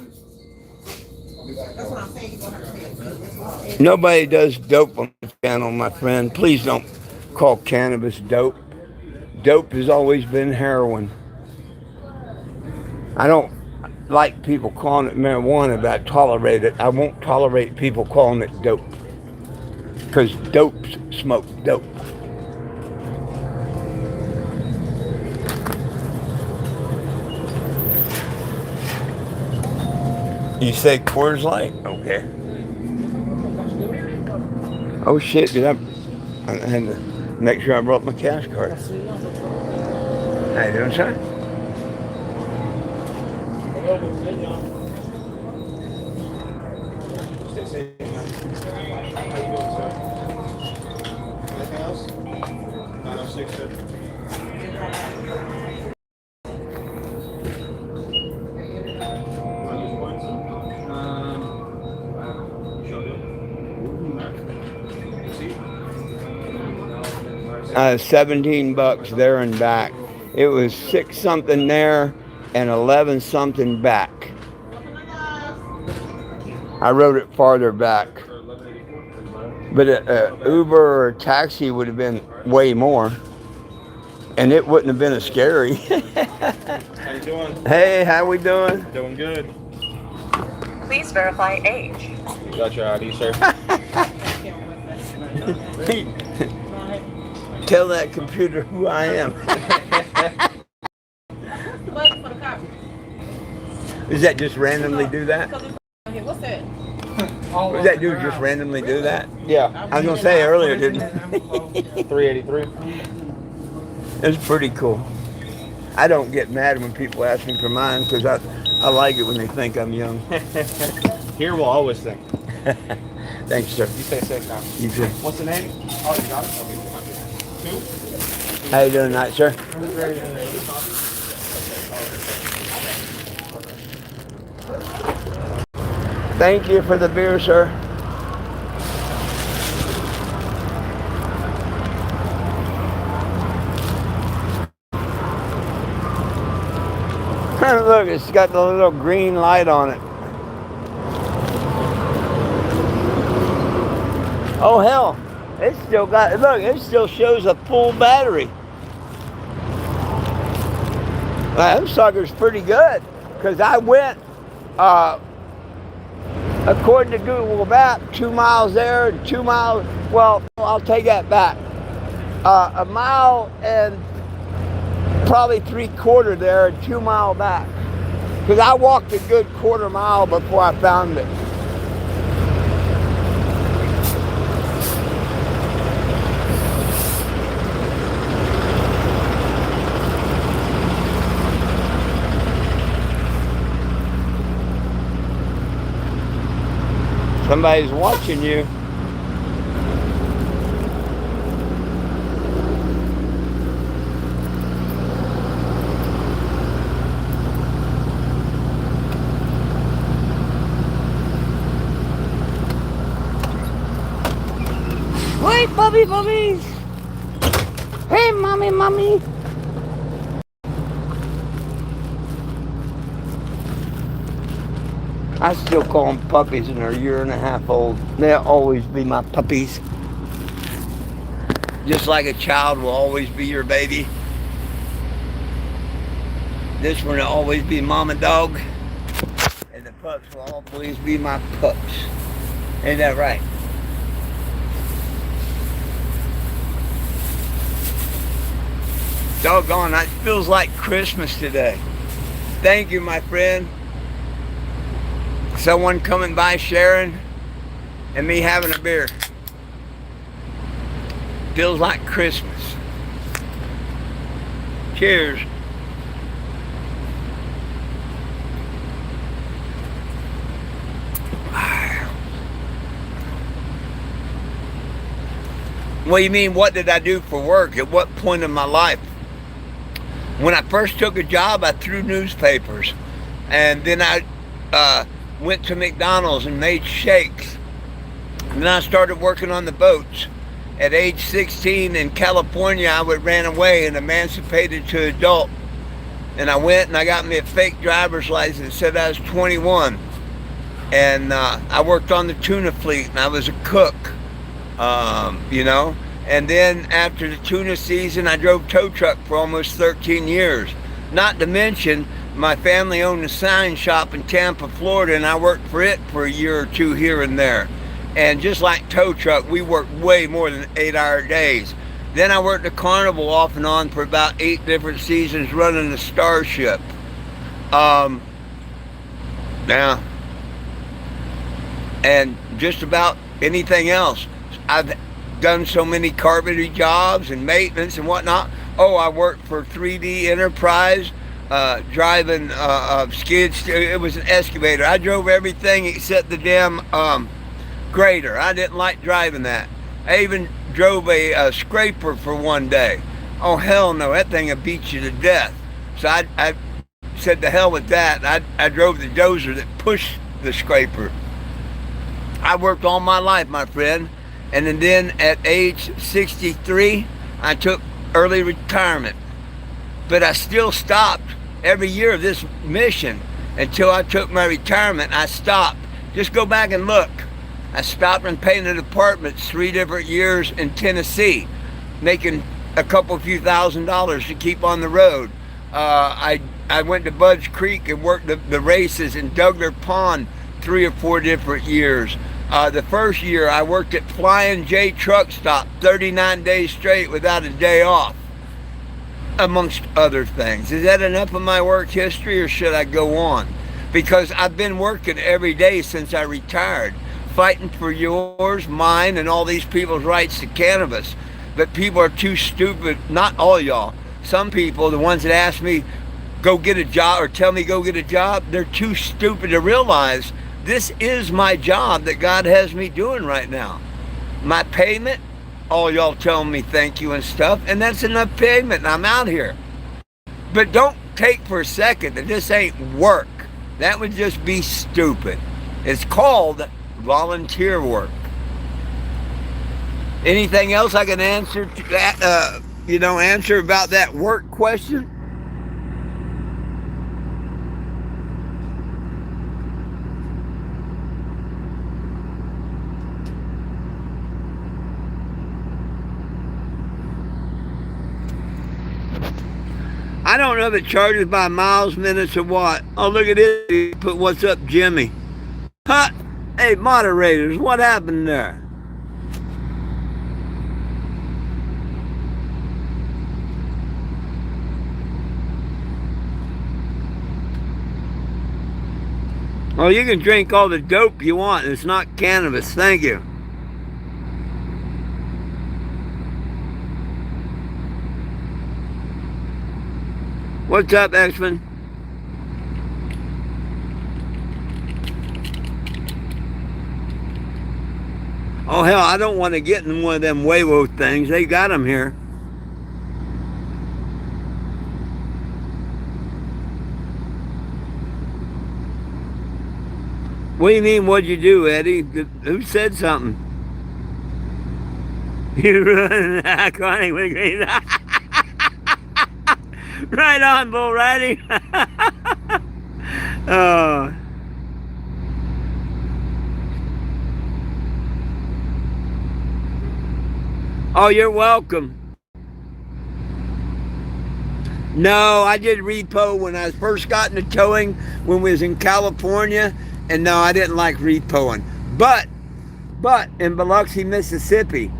Nobody does dope on the channel, my friend. Please don't call cannabis dope. Dope has always been heroin. I don't like people calling it marijuana, but I tolerate it. I won't tolerate people calling it dope. Because dopes smoke dope. You say Coors Light? Okay. Oh shit, I had to make sure I brought my cash card. How you doing, sir? Anything else? 906, sir. $17 there and back. It was 6 something there and 11 something back. I wrote it farther back. But Uber or a taxi would have been way more. And it wouldn't have been as scary. How you doing? Hey, how we doing? Doing good. Please verify age. Got your ID, sir? Tell that computer who I am. Does that just randomly do that? What's that? Was that dude just randomly do that? Yeah. I was gonna say earlier, didn't he? 383. It's pretty cool. I don't get mad when people ask me for mine because I like it when they think I'm young. Here we'll always think. Thanks, sir. You stay safe now. You too. What's the name? Oh, you got it? Okay, come on. 2? How you doing tonight, sir? Thank you for the beer, sir. Look, it's got the little green light on it. Oh hell, it's still got, look, it still shows a full battery. That sucker's pretty good, because I went, according to Google Maps, 2 miles there and 2 miles, well, I'll take that back. A mile and probably 3/4 there and 2 mile back. Because I walked a good 1/4 mile before I found it. Somebody's watching you. Hey, puppies. Hey, mommy. I still call them puppies and they're 1.5 years old. They'll always be my puppies. Just like a child will always be your baby. This one will always be mama dog. And the pups will always be my pups. Ain't that right? Doggone, it feels like Christmas today. Thank you, my friend. Someone coming by sharing and me having a beer. Feels like Christmas. Cheers. Well, you mean what did I do for work? At what point in my life? When I first took a job, I threw newspapers. And then I went to McDonald's and made shakes. And then I started working on the boats. At age 16 in California, I ran away and emancipated to adult. And I went and I got me a fake driver's license that said I was 21. And I worked on the tuna fleet and I was a cook, you know. And then after the tuna season, I drove tow truck for almost 13 years. Not to mention, my family owned a sign shop in Tampa, Florida, and I worked for it for a year or two here and there. And just like tow truck, we worked way more than 8-hour days. Then I worked at Carnival off and on for about 8 different seasons running the Starship. Yeah. And just about anything else. I've done so many carpentry jobs and maintenance and whatnot. Oh, I worked for 3D Enterprise, driving skids. It was an excavator. I drove everything except the damn grader. I didn't like driving that. I even drove a scraper for one day. Oh, hell no, that thing will beat you to death. So I said to hell with that. I drove the dozer that pushed the scraper. I worked all my life, my friend. And then at age 63, I took early retirement. But I still stopped every year of this mission until I took my retirement. I stopped. Just go back and look. I stopped and painted apartments 3 different years in Tennessee, making a few $1,000s to keep on the road. I went to Bud's Creek and worked the races in Douglas Pond 3 or 4 different years. The first year I worked at Flying J Truck Stop 39 days straight without a day off, amongst other things. Is that enough of my work history or should I go on? Because I've been working every day since I retired. fighting for yours, mine, and all these people's rights to cannabis. But people are too stupid, not all y'all. Some people, the ones that ask me, go get a job, or tell me go get a job, they're too stupid to realize this is my job that God has me doing right now. My payment, all y'all telling me thank you and stuff, and that's enough payment, and I'm out here. But don't take for a second that this ain't work. That would just be stupid. It's called volunteer work. Anything else I can answer to that, answer about that work question? I don't know if it charges by miles, minutes, or what. Oh, look at this. Put what's up, Jimmy. Huh? Hey, moderators, what happened there? Oh, you can drink all the dope you want. It's not cannabis. Thank you. What's up, X-Men? Oh, hell, I don't want to get in one of them Weibo things. They got them here. What do you mean, what'd you do, Eddie? Who said something? You run iconic with green. Right on, bull riding. Oh, you're welcome. No, I did repo when I first got into towing when we was in California, and no, I didn't like repoing. But in Biloxi, Mississippi,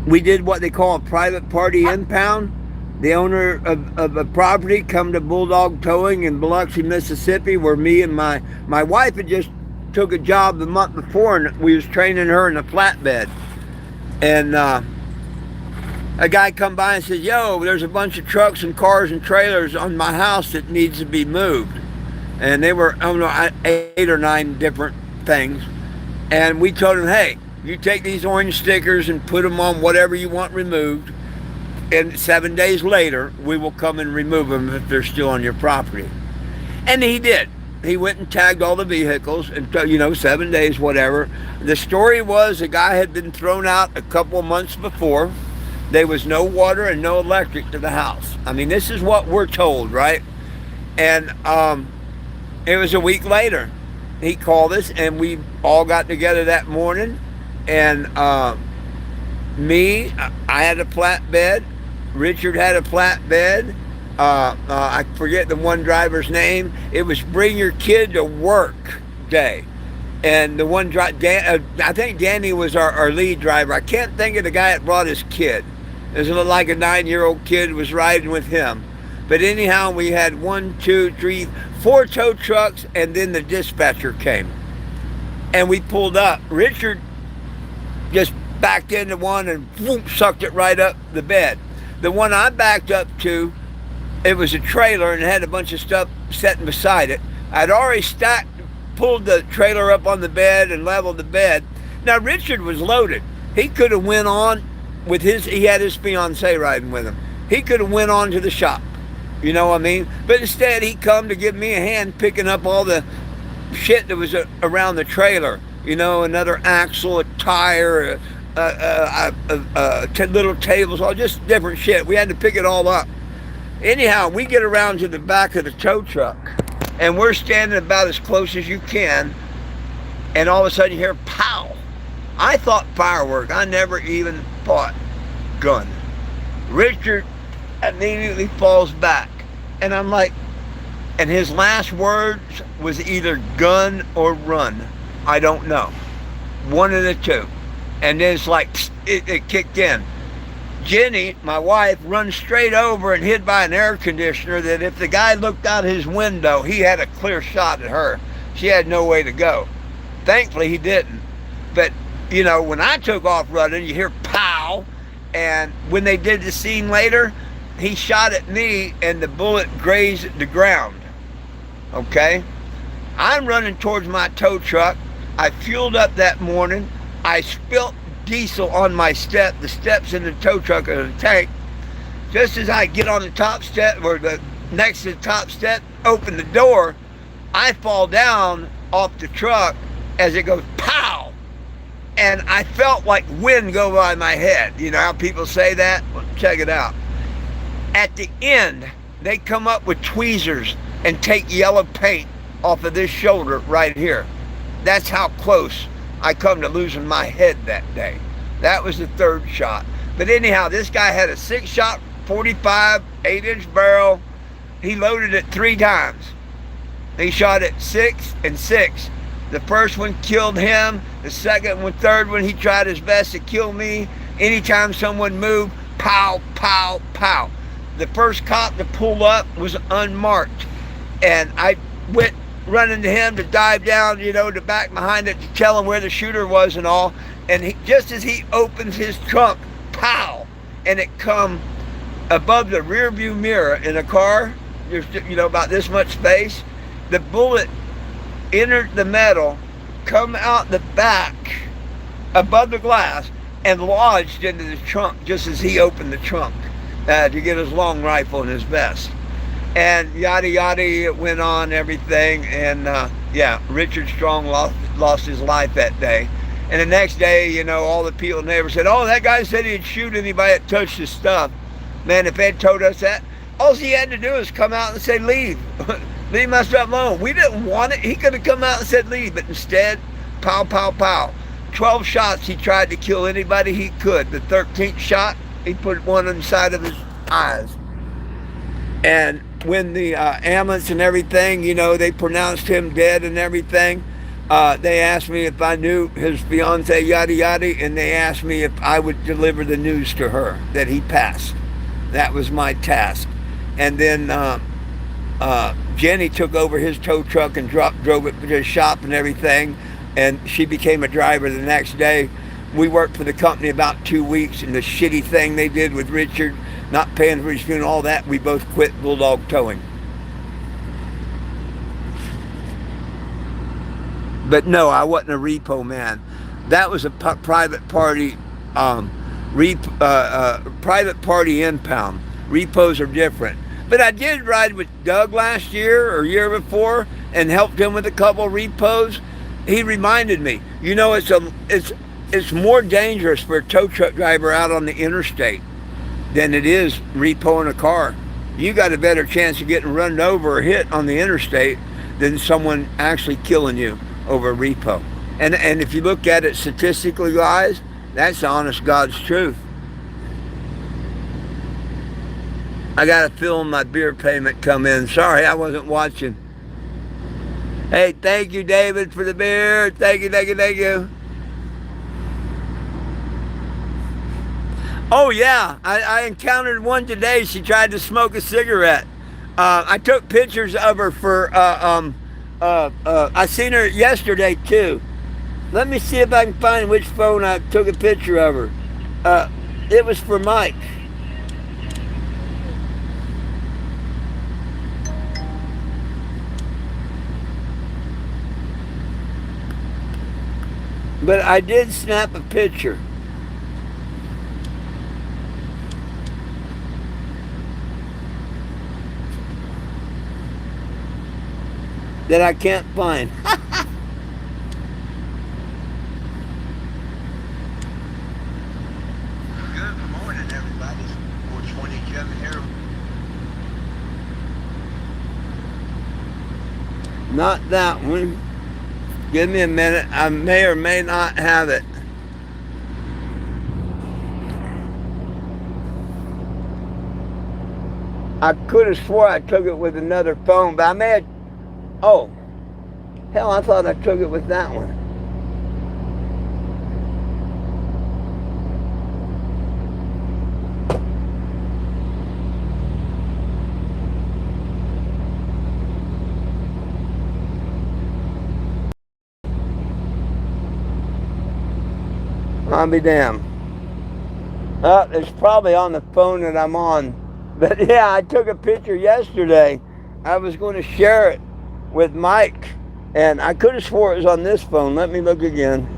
we did what they call a private party impound. The owner of a property come to Bulldog Towing in Biloxi, Mississippi, where me and my wife had just took a job the month before, and we was training her in a flatbed. And a guy come by and says, yo, there's a bunch of trucks and cars and trailers on my house that needs to be moved. And they were, I don't know, 8 or 9 different things. And we told him, hey, you take these orange stickers and put them on whatever you want removed. And 7 days later, we will come and remove them if they're still on your property. And he did. He went and tagged all the vehicles, and 7 days, whatever. The story was the guy had been thrown out a couple of months before. There was no water and no electric to the house. I mean, this is what we're told, right? And it was a week later. He called us, and we all got together that morning. And me, I had a flatbed. Richard had a flatbed. I forget the one driver's name. It was bring your kid to work day. And the one I think Danny was our lead driver. I can't think of the guy that brought his kid. It was like a 9-year-old kid was riding with him. But anyhow, we had 1, 2, 3, 4 tow trucks, and then the dispatcher came. And we pulled up. Richard just backed into one and whoop, sucked it right up the bed. The one I backed up to, it was a trailer and it had a bunch of stuff sitting beside it. I'd already pulled the trailer up on the bed and leveled the bed. Now Richard was loaded. He could have went on with he had his fiancée riding with him. He could have went on to the shop. You know what I mean? But instead he come to give me a hand picking up all the shit that was around the trailer. Another axle, a tire, little tables, all just different shit. We had to pick it all up. Anyhow, we get around to the back of the tow truck, and we're standing about as close as you can, and all of a sudden you hear pow. I thought firework. I never even thought gun. Richard immediately falls back, and I'm like, and his last words was either gun or run. I don't know. One of the two. And then it's like, it kicked in. Jenny, my wife, runs straight over and hid by an air conditioner that if the guy looked out his window, he had a clear shot at her. She had no way to go. Thankfully, he didn't. But, you know, when I took off running, you hear pow. And when they did the scene later, he shot at me and the bullet grazed the ground. Okay? I'm running towards my tow truck. I fueled up that morning. I spilt diesel on my step. The steps in the tow truck are the tank. Just as I get on the top step, or the next to the top step, open the door, I fall down off the truck as it goes pow. And I felt like wind go by my head. You know how people say that? Well, check it out. At the end, they come up with tweezers and take yellow paint off of this shoulder right here. That's how close I come to losing my head that day. That was the third shot. But anyhow, this guy had a 6-shot 45 8-inch barrel. He loaded it 3 times. He shot it 6 and 6. The first one killed him. The second one, third one, he tried his best to kill me. Anytime someone moved, pow, pow, pow. The first cop to pull up was unmarked. And I went running to him to dive down, you know, to back behind it to tell him where the shooter was and all. And he, just as he opens his trunk, pow, and it come above the rear view mirror in a car, there's, you know, about this much space. The bullet entered the metal, come out the back above the glass, and lodged into the trunk just as he opened the trunk to get his long rifle and his vest. And yada yada, it went on, everything. And yeah, Richard Strong lost his life that day. And the next day, you know, all the people, neighbors said, oh, that guy said he'd shoot anybody that touched his stuff. Man, if they'd told us that, all he had to do is come out and say, leave. Leave my stuff alone. We didn't want it. He could have come out and said, leave. But instead, pow, pow, pow. 12 shots, he tried to kill anybody he could. The 13th shot, he put one inside of his eyes. And when the ambulance and everything, you know, they pronounced him dead and everything, they asked me if I knew his fiance, yada yada, and they asked me if I would deliver the news to her that he passed. That was my task. And then Jenny took over his tow truck and drove it to his shop and everything, and she became a driver the next day. We worked for the company about 2 weeks, and the shitty thing they did with Richard, not paying for his funeral, all that, we both quit Bulldog Towing. But no, I wasn't a repo man. That was a private party, private party impound. Repos are different. But I did ride with Doug last year or year before and helped him with a couple of repos. He reminded me, you know, it's more dangerous for a tow truck driver out on the interstate than it is repoing a car. You got a better chance of getting run over or hit on the interstate than someone actually killing you over a repo. And if you look at it statistically, guys, that's honest God's truth. I got to feel my beer payment come in. Sorry, I wasn't watching. Hey, thank you, David, for the beer. Thank you, thank you, thank you. Oh, yeah, I encountered one today. She tried to smoke a cigarette. I took pictures of her for, I seen her yesterday, too. Let me see if I can find which phone I took a picture of her. It was for Mike. But I did snap a picture. That I can't find. Good morning, everybody. 420 Kevin here. Not that one. Give me a minute. I may or may not have it. I could have swore I took it with another phone, but I may have... Oh, hell, I thought I took it with that one. I'll be damned. It's probably on the phone that I'm on. But yeah, I took a picture yesterday. I was going to share it with Mike, and I could have swore it was on this phone. Let me look again.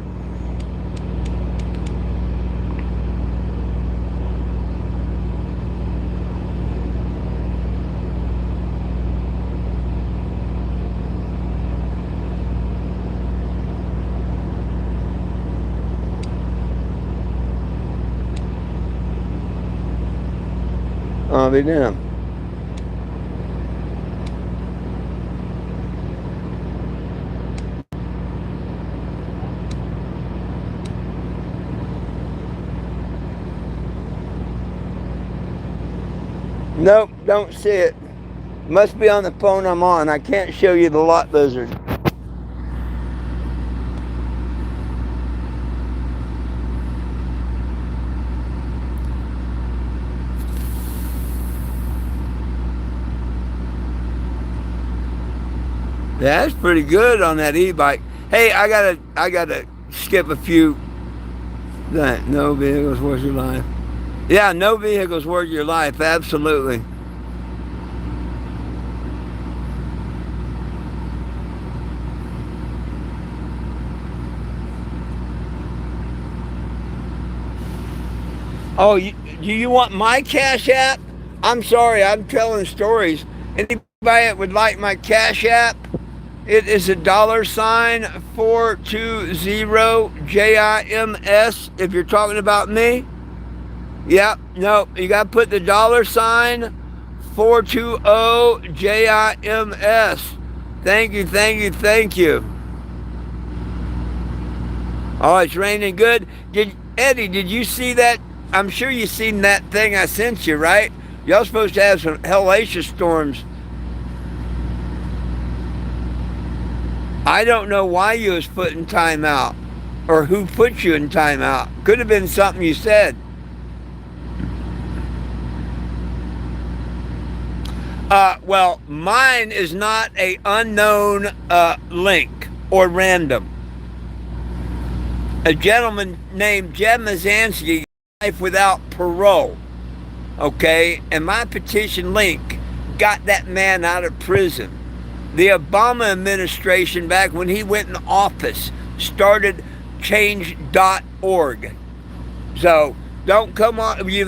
I'll be damned. Nope, don't see it. Must be on the phone I'm on. I can't show you the lot lizard. That's pretty good on that e-bike. Hey, I gotta skip a few. No vehicles worth your life. Yeah, no vehicles worth your life. Absolutely. Oh, do you want my Cash App? I'm sorry, I'm telling stories. Anybody that would like my Cash App? It is $420JIMS if you're talking about me. Yep, no, you got to put the $420JIMS. Thank you, thank you, thank you. Oh, it's raining good. Eddie, did you see that? I'm sure you seen that thing I sent you, right? Y'all supposed to have some hellacious storms. I don't know why you was put in timeout or who put you in timeout. Could have been something you said. Well, mine is not a unknown link or random. A gentleman named Jeb Mazansky, life without parole. Okay, and my petition link got that man out of prison. The Obama administration, back when he went in office, started change.org. So don't come on, if you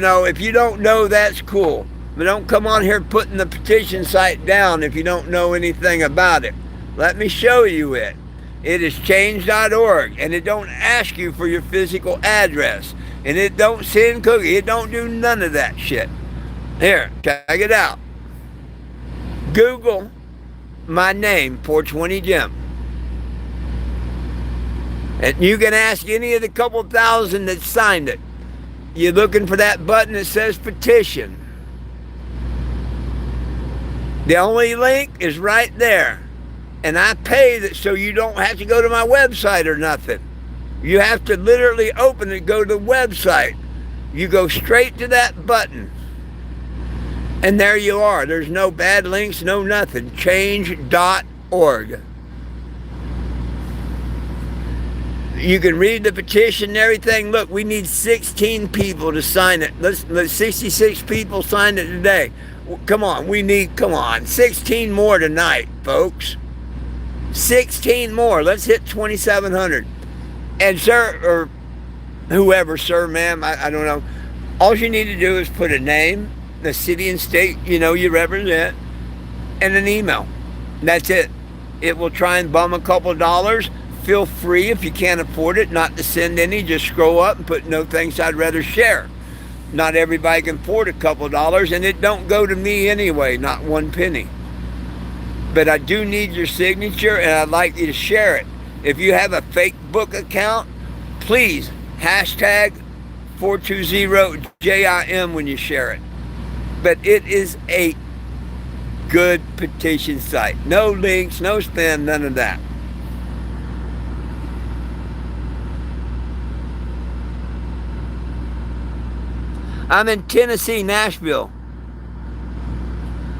don't know, that's cool. But don't come on here putting the petition site down if you don't know anything about it. Let me show you it. It is change.org, and it don't ask you for your physical address. And it don't send cookies. It don't do none of that shit. Here, check it out. Google my name, 420 Jim. And you can ask any of the couple thousand that signed it. You're looking for that button that says petition. The only link is right there. And I pay that so you don't have to go to my website or nothing. You have to literally open it, go to the website. You go straight to that button. And there you are. There's no bad links, no nothing. Change.org. You can read the petition and everything. Look, we need 16 people to sign it. Let's 66 people signed it today. Come on, 16 more tonight, folks. 16 more. Let's hit 2,700. And sir, or whoever, sir, ma'am, I don't know. All you need to do is put a name, the city and state you represent, and an email. That's it. It will try and bum a couple dollars. Feel free, if you can't afford it, not to send any. Just scroll up and put no thanks, I'd rather share. Not everybody can afford a couple dollars, and it don't go to me anyway, not one penny. But I do need your signature, and I'd like you to share it. If you have a fake book account, please hashtag 420JIM when you share it. But it is a good petition site. No links, no spam, none of that. I'm in Tennessee, Nashville.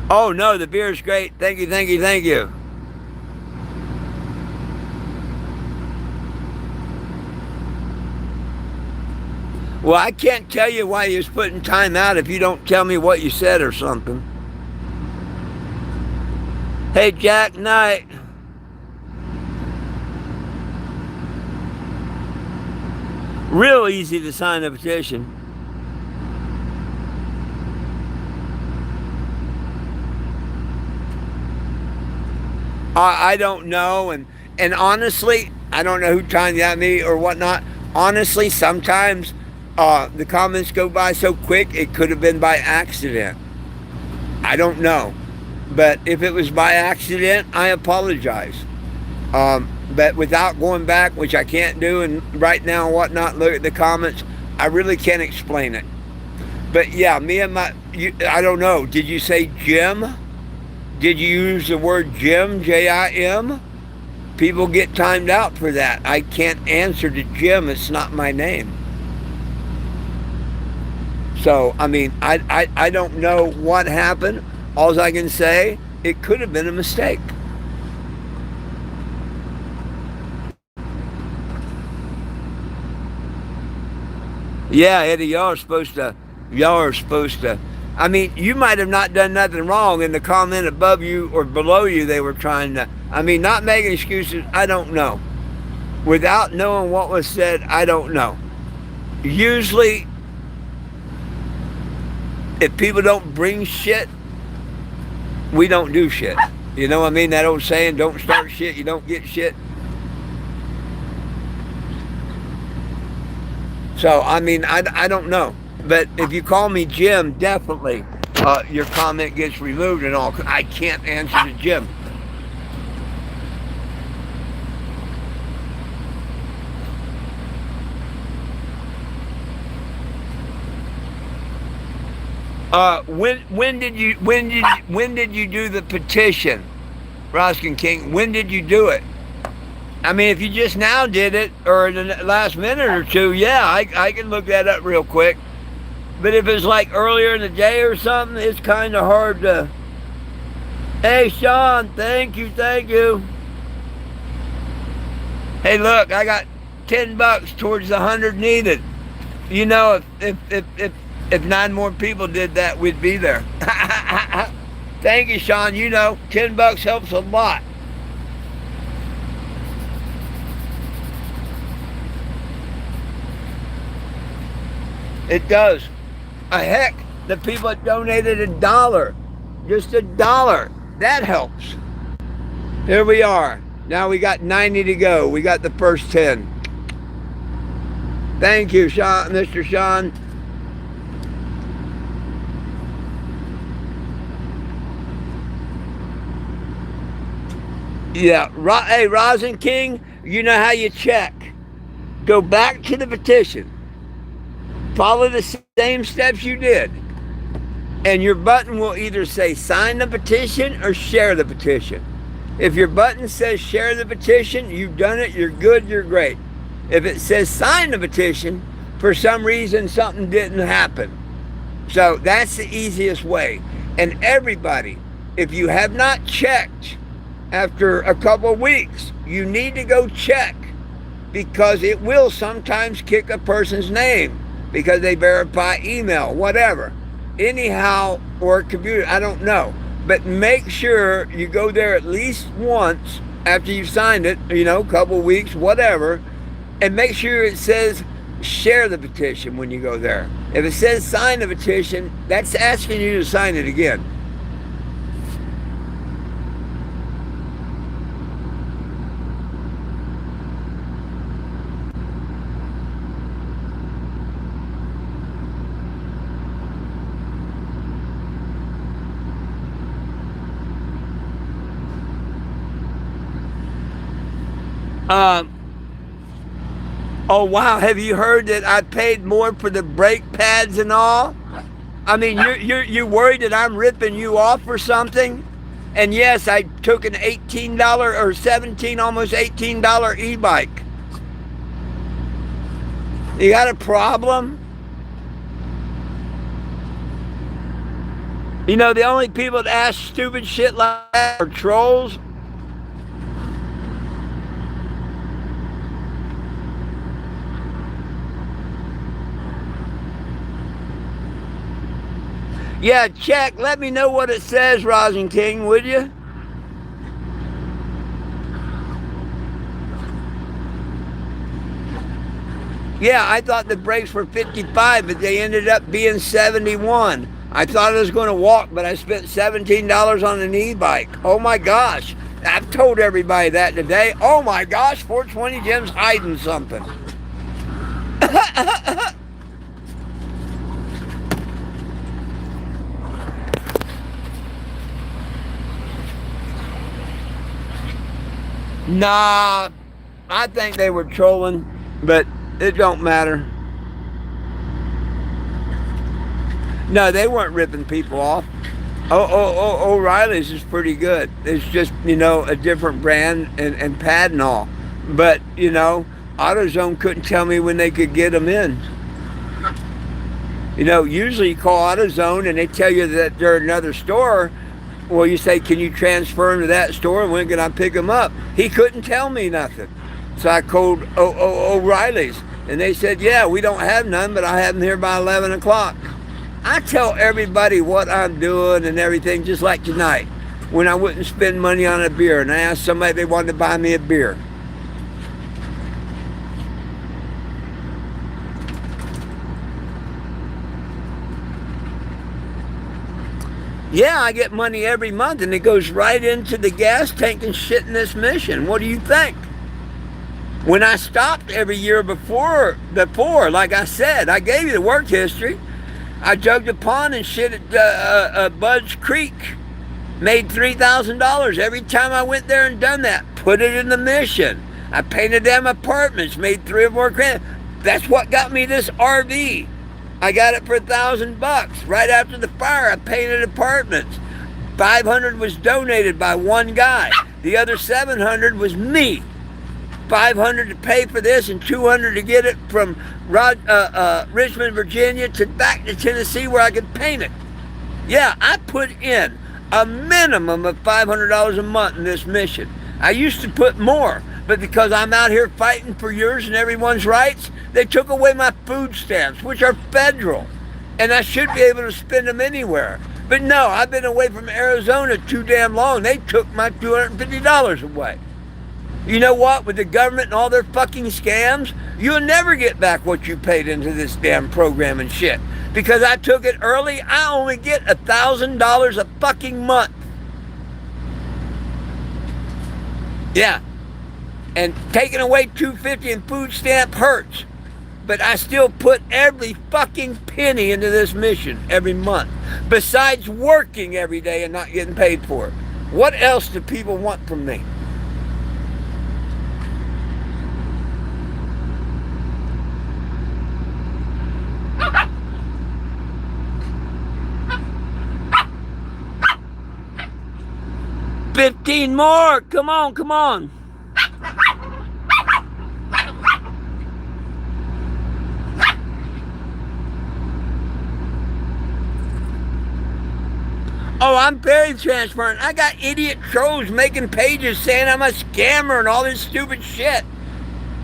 Oh no, the beer is great. Thank you, thank you, thank you. Well, I can't tell you why you was putting time out if you don't tell me what you said or something. Hey, Jack Knight. Real easy to sign a petition. I don't know, and honestly, I don't know who timed at me or whatnot. Honestly, sometimes the comments go by so quick, it could have been by accident. I don't know. But if it was by accident, I apologize. But without going back, which I can't do, and right now and whatnot, look at the comments, I really can't explain it. But yeah, I don't know. Did you say Jim? Did you use the word Jim, Jim? People get timed out for that. I can't answer to Jim. It's not my name. So, I mean, I don't know what happened. All I can say, it could have been a mistake. Yeah, Eddie, y'all are supposed to. I mean, you might have not done nothing wrong. In the comment above you or below you, they were trying to, not making excuses. I don't know. Without knowing what was said, I don't know. Usually, if people don't bring shit, we don't do shit. You know what I mean? That old saying, don't start shit, you don't get shit. So, I don't know. But if you call me Jim, definitely your comment gets removed and all. I can't answer to Jim. When did you do the petition, Roskin King? When did you do it? I mean, if you just now did it, or in the last minute or two, yeah, I can look that up real quick. But if it's like earlier in the day or something, it's kind of hard to... Hey, Sean, thank you. Hey, look, I got $10 towards the 100 needed. You know, if 9 more people did that, we'd be there. Thank you, Sean. You know, $10 helps a lot. It does. Heck, the people that donated $1, just $1, that helps. Here we are. Now we got 90 to go. We got the first 10. Thank you, Sean, Mr. Sean. Yeah, hey, Rosin King, you know how you check. Go back to the petition. Follow the same steps you did. And your button will either say sign the petition or share the petition. If your button says share the petition, you've done it, you're good, you're great. If it says sign the petition, for some reason something didn't happen. So that's the easiest way. And everybody, if you have not checked after a couple of weeks, you need to go check, because it will sometimes kick a person's name because they verify email, whatever. Anyhow, or computer, I don't know. But make sure you go there at least once after you've signed it, a couple of weeks, whatever, and make sure it says share the petition when you go there. If it says sign the petition, that's asking you to sign it again. Oh wow, have you heard that I paid more for the brake pads and all? I mean, you're worried that I'm ripping you off or something? And yes, I took an $18 or $17, almost $18 e-bike. You got a problem? The only people that ask stupid shit like that are trolls. Yeah, check. Let me know what it says, Rosin King, would you? Yeah, I thought the brakes were 55, but they ended up being 71. I thought I was going to walk, but I spent $17 on an e-bike. Oh my gosh. I've told everybody that today. Oh my gosh, 420 Jim's hiding something. Nah, I think they were trolling, but it don't matter. No, they weren't ripping people off. O'Reilly's is pretty good. It's just, a different brand and pad and all. But, AutoZone couldn't tell me when they could get them in. Usually you call AutoZone and they tell you that they're another store. Well, you say, can you transfer them to that store and when can I pick them up? He couldn't tell me nothing. So I called O'Reilly's and they said, yeah, we don't have none, but I have them here by 11 o'clock. I tell everybody what I'm doing and everything, just like tonight, when I wouldn't spend money on a beer, and I asked somebody if they wanted to buy me a beer. Yeah, I get money every month, and it goes right into the gas tank and shit in this mission. What do you think? When I stopped every year before, like I said, I gave you the work history. I jugged a pond and shit at Bud's Creek. Made $3,000 every time I went there and done that. Put it in the mission. I painted them apartments, made $3 or $4 grand. That's what got me this RV. I got it for $1,000. Right after the fire, I painted apartments. 500 was donated by one guy. The other 700 was me. 500 to pay for this and 200 to get it from Richmond, Virginia to back to Tennessee where I could paint it. Yeah, I put in a minimum of $500 a month in this mission. I used to put more, but because I'm out here fighting for yours and everyone's rights, they took away my food stamps, which are federal, and I should be able to spend them anywhere. But no, I've been away from Arizona too damn long. They took my $250 away. You know what? With the government and all their fucking scams, you'll never get back what you paid into this damn program and shit. Because I took it early, I only get $1,000 a fucking month. Yeah. And taking away $250 in food stamp hurts. But I still put every fucking penny into this mission every month. Besides working every day and not getting paid for it. What else do people want from me? $15 more. Come on, come on. Oh, I'm very transparent. I got idiot trolls making pages saying I'm a scammer and all this stupid shit.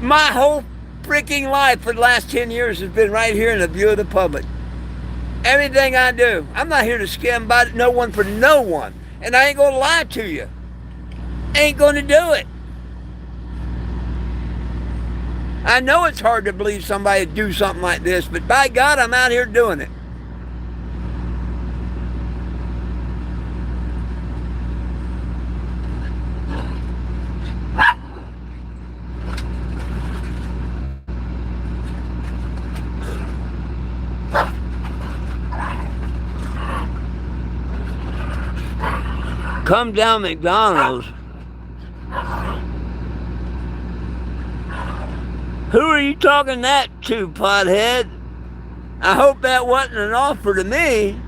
My whole freaking life for the last 10 years has been right here in the view of the public. Everything I do. I'm not here to scam by no one for no one. And I ain't going to lie to you. Ain't going to do it. I know it's hard to believe somebody would do something like this, but by God, I'm out here doing it. Come down McDonald's. Who are you talking that to, pothead? I hope that wasn't an offer to me.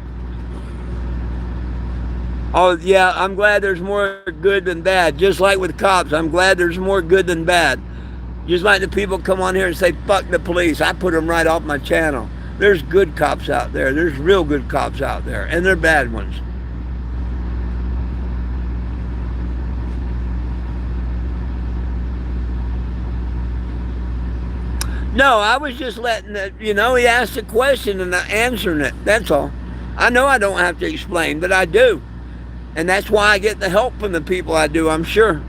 Oh, yeah, I'm glad there's more good than bad. Just like with cops, I'm glad there's more good than bad. Just like the people come on here and say, fuck the police. I put them right off my channel. There's good cops out there. There's real good cops out there. And they're bad ones. No, I was just letting it, he asked a question and I answering it. That's all. I know I don't have to explain, but I do. And that's why I get the help from the people I do, I'm sure.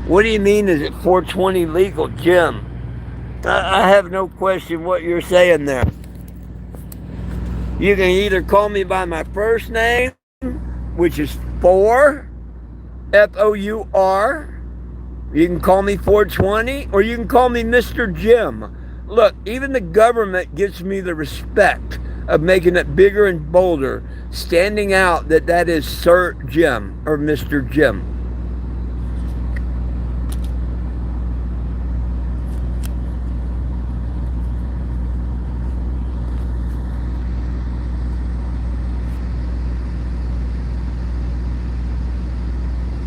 What do you mean, is it 420 legal, Jim? I have no question what you're saying there. You can either call me by my first name, which is Four, F-O-U-R. You can call me 420, or you can call me Mr. Jim. Look, even the government gives me the respect of making it bigger and bolder, standing out that is Sir Jim or Mr. Jim.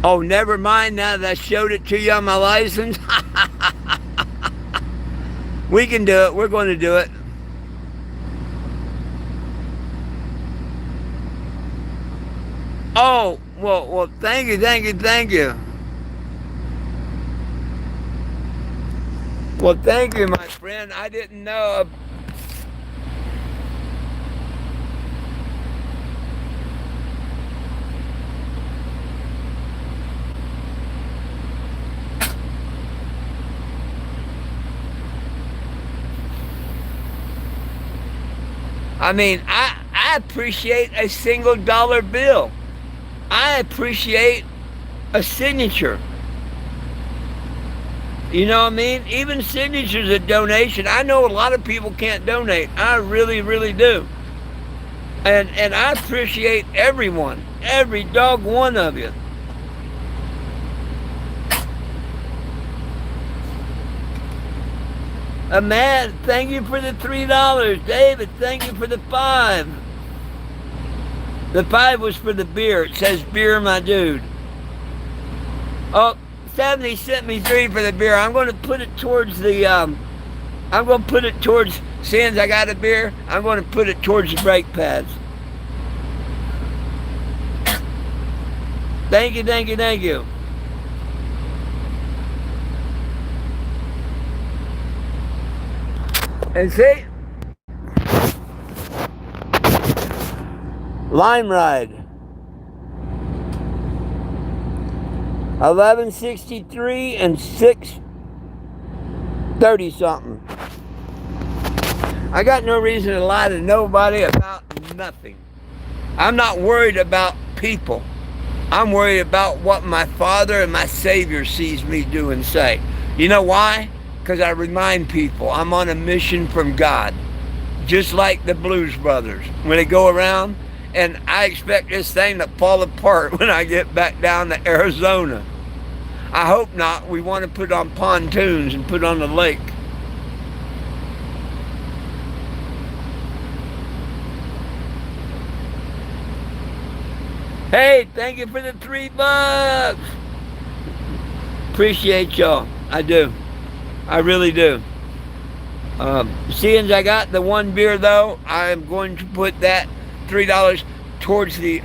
Oh, never mind now that I showed it to you on my license. We can do it. We're going to do it. Oh, well, thank you. Well, thank you, my friend. I didn't know. I mean, I appreciate a single dollar bill. I appreciate a signature. You know what I mean? Even signatures a donation. I know a lot of people can't donate. I really, really do. And I appreciate everyone. Every dog one of you. Ahmad, thank you for the $3. David, thank you for the $5. The $5 was for the beer. It says beer, my dude. Oh, 70 sent me $3 for the beer. I'm going to put it towards since I got a beer, I'm going to put it towards the brake pads. Thank you. And see, Lime Ride, 1163 and 630 something. I got no reason to lie to nobody about nothing. I'm not worried about people. I'm worried about what my Father and my Savior sees me do and say. You know why? Because I remind people I'm on a mission from God. Just like the Blues Brothers. When they go around, and I expect this thing to fall apart when I get back down to Arizona. I hope not. We want to put on pontoons and put on the lake. Hey, thank you for the $3. Appreciate y'all. I do. I really do. Seeing as I got the one beer though, I'm going to put that $3 towards the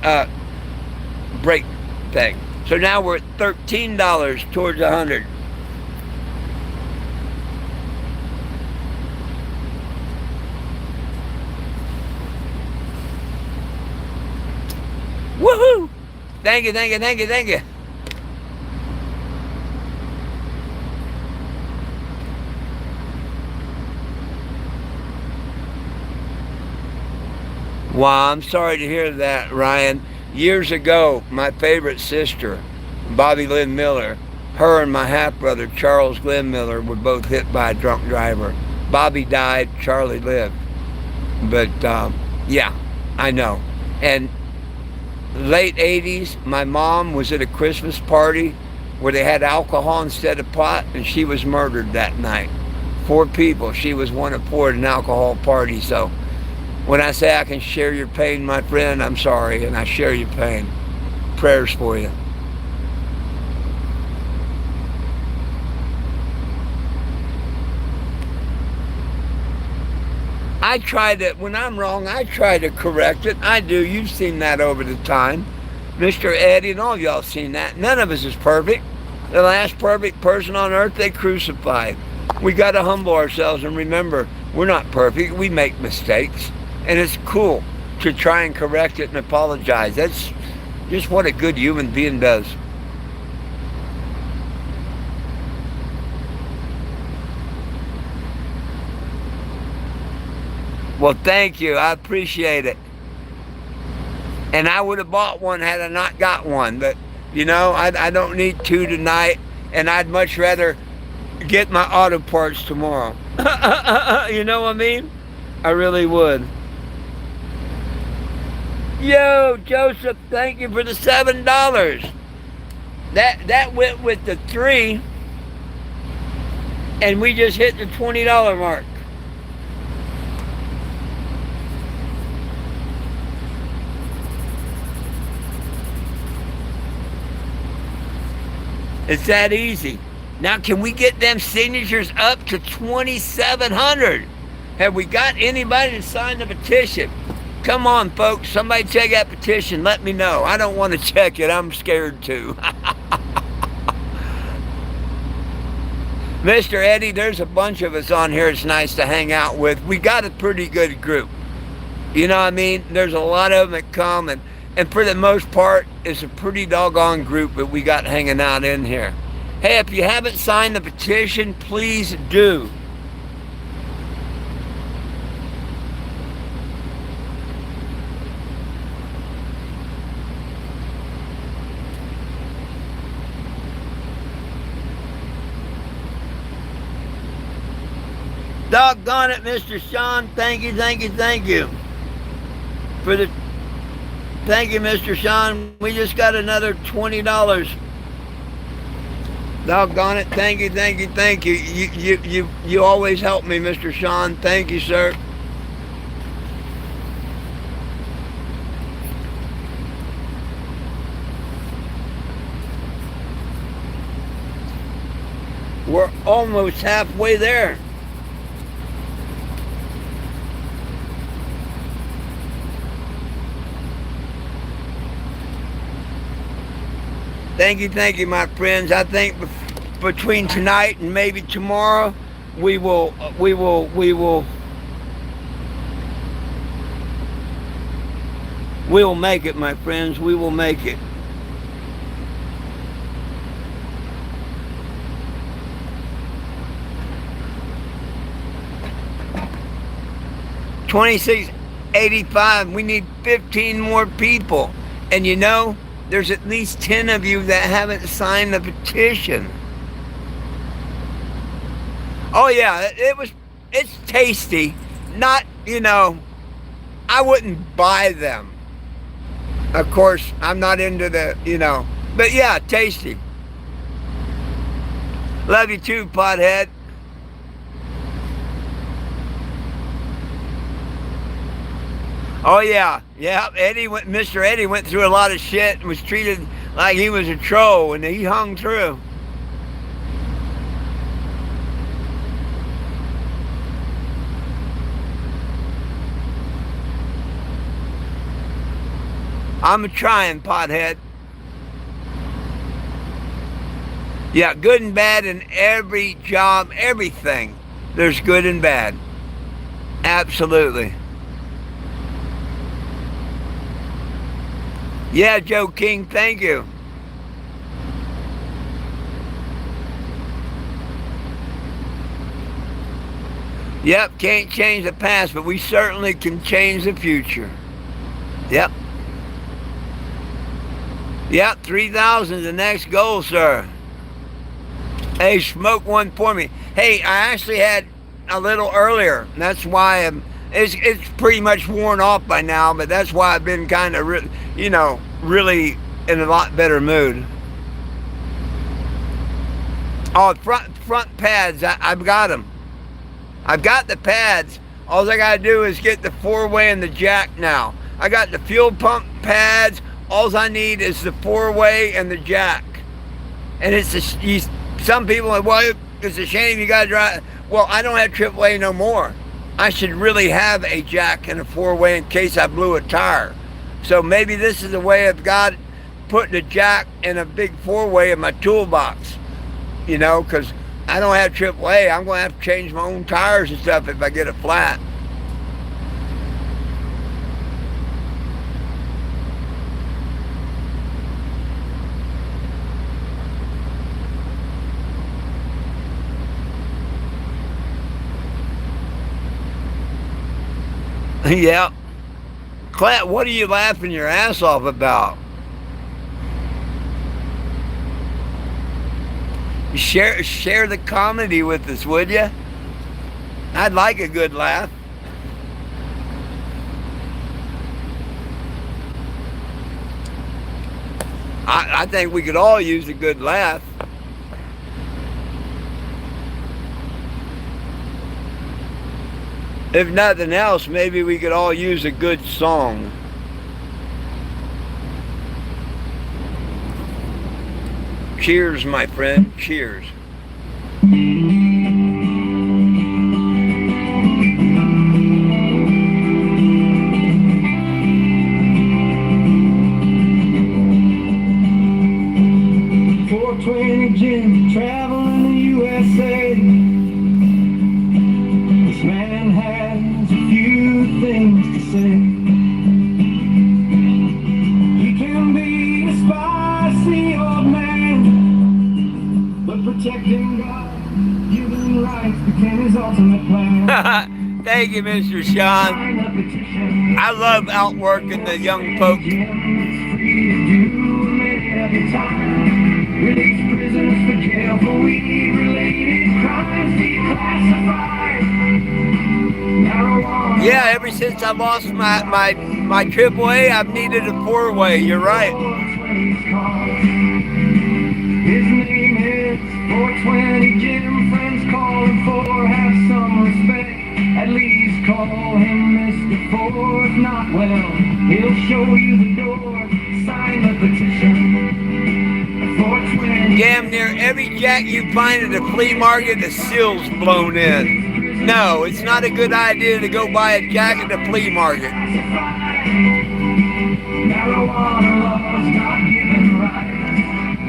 brake thing. So now we're at $13 towards 100. Woohoo! Thank you. Wow, I'm sorry to hear that, Ryan. Years ago, my favorite sister, Bobby Lynn Miller, her and my half-brother, Charles Glenn Miller, were both hit by a drunk driver. Bobby died, Charlie lived. But, yeah, I know. And late 80s, my mom was at a Christmas party where they had alcohol instead of pot, and she was murdered that night. 4 people. She was one of 4 at an alcohol party, so when I say I can share your pain, my friend, I'm sorry, and I share your pain. Prayers for you. I try to, when I'm wrong, I try to correct it. I do. You've seen that over the time. Mr. Eddie and all y'all seen that. None of us is perfect. The last perfect person on earth they crucified. We got to humble ourselves and remember, we're not perfect. We make mistakes. And it's cool to try and correct it and apologize. That's just what a good human being does. Well, thank you. I appreciate it. And I would have bought one had I not got one. But, you know, I don't need two tonight. And I'd much rather get my auto parts tomorrow. You know what I mean? I really would. Yo, Joseph, thank you for the $7. That went with the 3. And we just hit the $20 mark. It's that easy. Now, can we get them signatures up to 2,700? Have we got anybody to sign the petition? Come on, folks. Somebody check that petition. Let me know. I don't want to check it. I'm scared to. Mr. Eddie, there's a bunch of us on here it's nice to hang out with. We got a pretty good group. You know what I mean? There's a lot of them that come, and for the most part, it's a pretty doggone group that we got hanging out in here. Hey, if you haven't signed the petition, please do. Doggone it, Mr. Sean. Thank you, thank you, thank you. Thank you, Mr. Sean. We just got another $20. Doggone it. Thank you, thank you, thank you. You always help me, Mr. Sean. Thank you, sir. We're almost halfway there. Thank you, my friends. I think between tonight and maybe tomorrow, we will make it, my friends. We will make it. $26.85. We need 15 more people, and you know, there's at least 10 of you that haven't signed the petition. Oh yeah, it's tasty. Not, you know, I wouldn't buy them. Of course, I'm not into the, you know, but yeah, tasty. Love you too, pothead. Oh yeah, Mr. Eddie went through a lot of shit and was treated like he was a troll, and he hung through. I'm trying, pothead. Yeah, good and bad in every job, everything. There's good and bad. Absolutely. Yeah, Joe King, thank you. Yep, can't change the past, but we certainly can change the future. Yep. Yep, 3,000 is the next goal, sir. Hey, smoke one for me. Hey, I actually had a little earlier, and that's why it's pretty much worn off by now, but that's why I've been kind of, really in a lot better mood. Oh, front pads, I've got them. I've got the pads. All I got to do is get the 4-way and the jack now. I got the fuel pump pads. All I need is the 4-way and the jack. And some people are like, well, it's a shame you got to drive. Well, I don't have AAA no more. I should really have a jack and a 4-way in case I blew a tire. So maybe this is a way of God putting a jack and a big 4-way in my toolbox. You know, because I don't have AAA. I'm going to have to change my own tires and stuff if I get it flat. Yeah. Clint, what are you laughing your ass off about? Share the comedy with us, would you? I'd like a good laugh. I think we could all use a good laugh. If nothing else, maybe we could all use a good song. Cheers, my friend. Cheers. 420 Jim, traveling the USA. This man has a few things to say. He can be a spicy old man, but protecting God, human rights became his ultimate plan. Thank you, Mr. Sean. I love outworking the young folks. Release prisoners for jail for weed-related crimes declassified. Yeah, ever since I lost my AAA, I've needed a 4-way. You're right. His name is 420 Jim. Friends call him for. Have some respect. At least call him Mr. Ford. Not well, he'll show you the door. Sign the petition. Damn near every jack you find at a flea market, the seal's blown in. No, it's not a good idea to go buy a jack at the flea market.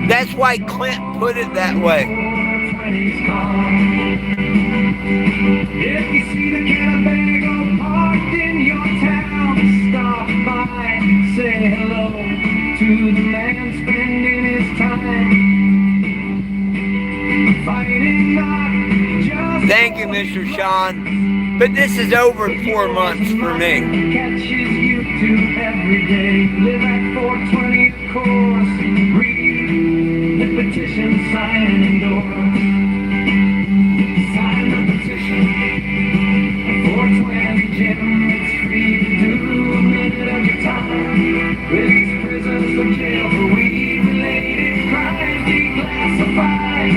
That's why Clint put it that way. If you see the Winnebago parked in your town, stop by, say hello to the man spending his time fighting not just. Thank you, Mr. Sean. But this is over 4 months for me. Catches you to every day. Live at 420, of course. Read the petition, sign and endorse. Sign the petition. 420 Jim, it's free to do a minute of your time. Release prisoners from jail for weed-related crimes declassified.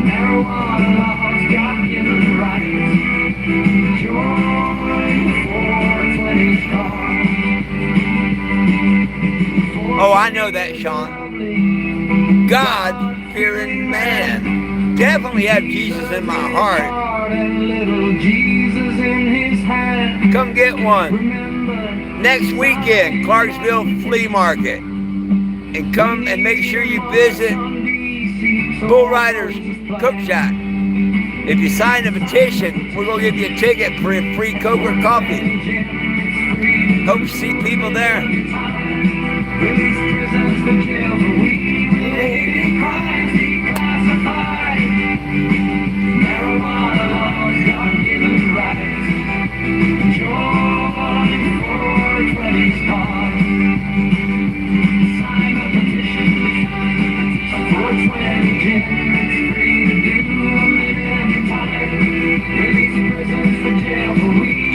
Marijuana laws, God-given rights. Join the 420 cause. Oh, I know that, Sean. God-fearing man. Definitely have Jesus in my heart. And little Jesus in his hand. Come get one. Remember, Next weekend, Clarksville Flea Market. And come and make sure you visit Bull Riders Cook Shack. If you sign a petition, we're going to give you a ticket for a free Coke or coffee. Hope to see people there.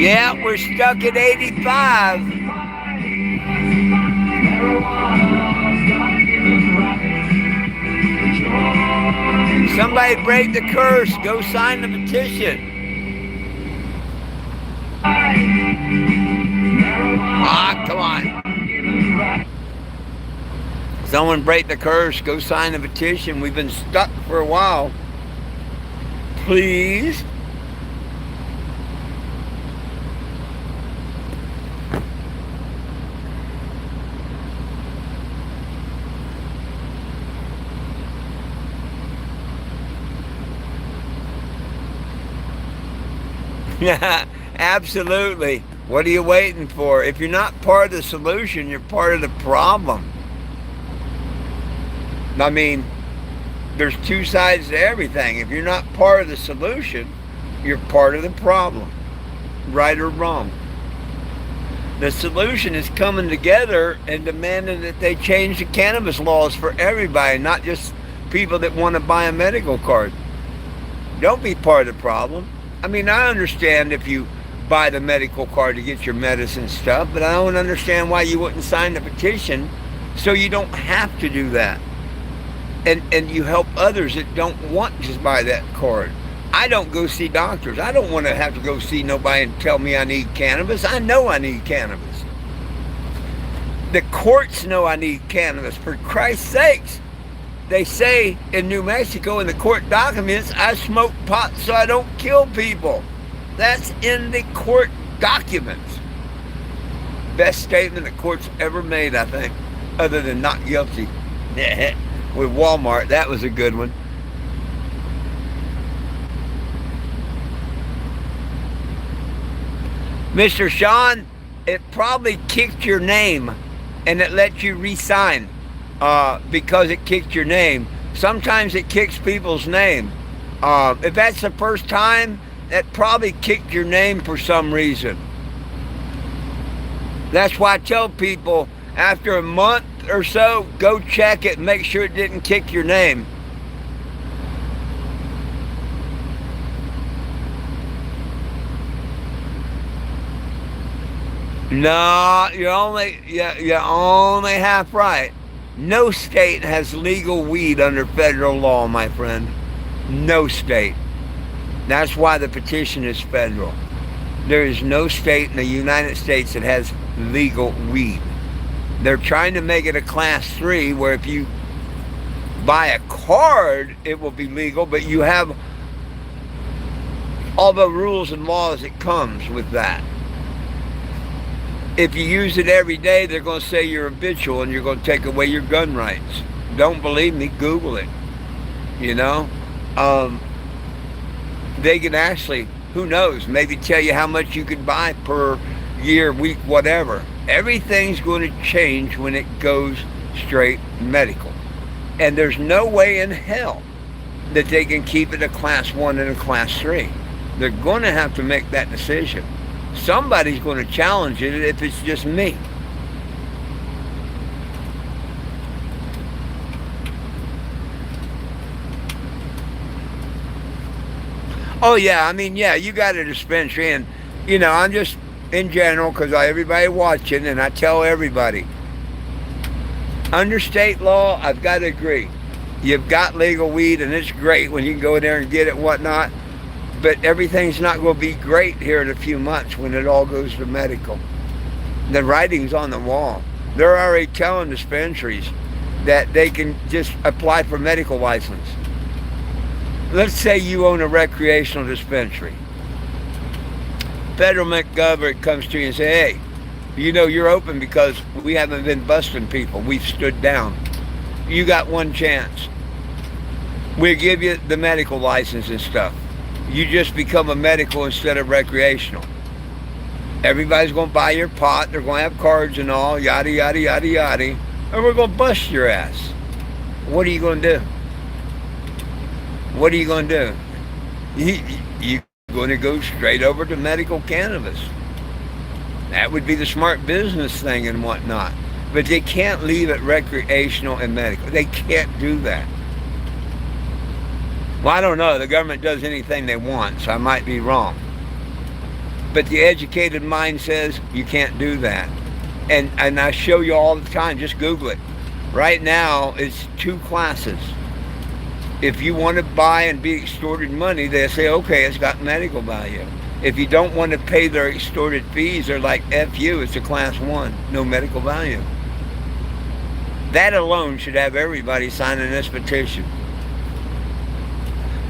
Yeah, we're stuck at 85. Somebody break the curse. Go sign the petition. Ah, come on. Someone break the curse. Go sign the petition. We've been stuck for a while. Please. Absolutely. What are you waiting for? If you're not part of the solution, you're part of the problem. I mean, there's two sides to everything. If you're not part of the solution, you're part of the problem, right or wrong. The solution is coming together and demanding that they change the cannabis laws for everybody, not just people that want to buy a medical card. Don't be part of the problem. I mean, I understand if you buy the medical card to get your medicine stuff, but I don't understand why you wouldn't sign the petition so you don't have to do that. And you help others that don't want to buy that card. I don't go see doctors. I don't want to have to go see nobody and tell me I need cannabis. I know I need cannabis. The courts know I need cannabis. For Christ's sakes, they say in New Mexico in the court documents, I smoke pot so I don't kill people. That's in the court documents. Best statement the court's ever made, I think, other than not guilty. With Walmart, that was a good one. Mr. Sean, it probably kicked your name and it let you re-sign because it kicked your name. Sometimes it kicks people's name. If that's the first time, that probably kicked your name for some reason. That's why I tell people after a month or so, go check it and make sure it didn't kick your name. No, you're only half right. No state has legal weed under federal law, my friend. No state. That's why the petition is federal. There is no state in the United States that has legal weed. They're trying to make it a class 3 where if you buy a card, it will be legal, but you have all the rules and laws that comes with that. If you use it every day, they're going to say you're habitual and you're going to take away your gun rights. Don't believe me? Google it. You know? They can actually, who knows, maybe tell you how much you could buy per year, week, whatever. Everything's going to change when it goes straight medical. And there's no way in hell that they can keep it a class 1 and a class 3. They're going to have to make that decision. Somebody's going to challenge it if it's just me. Oh yeah, I mean, yeah, you got a dispensary, and you know, I'm just in general because everybody watching, and I tell everybody, under state law, I've got to agree. You've got legal weed, and it's great when you can go in there and get it and whatnot, but everything's not going to be great here in a few months when it all goes to medical. The writing's on the wall. They're already telling dispensaries that they can just apply for medical license. Let's say you own a recreational dispensary. Federal government comes to you and say, hey, you know you're open because we haven't been busting people. We've stood down. You got one chance. We'll give you the medical license and stuff. You just become a medical instead of recreational. Everybody's going to buy your pot. They're going to have cards and all, yada, yada, yada, yada. And we're going to bust your ass. What are you going to do? What are you going to do? You're going to go straight over to medical cannabis. That would be the smart business thing and whatnot. But they can't leave it recreational and medical. They can't do that. Well, I don't know. The government does anything they want, so I might be wrong. But the educated mind says you can't do that. And I show you all the time. Just Google it. Right now, it's 2 classes. If you want to buy and be extorted money, they say, okay, it's got medical value. If you don't want to pay their extorted fees, they're like, F you, it's a class 1, no medical value. That alone should have everybody signing this petition.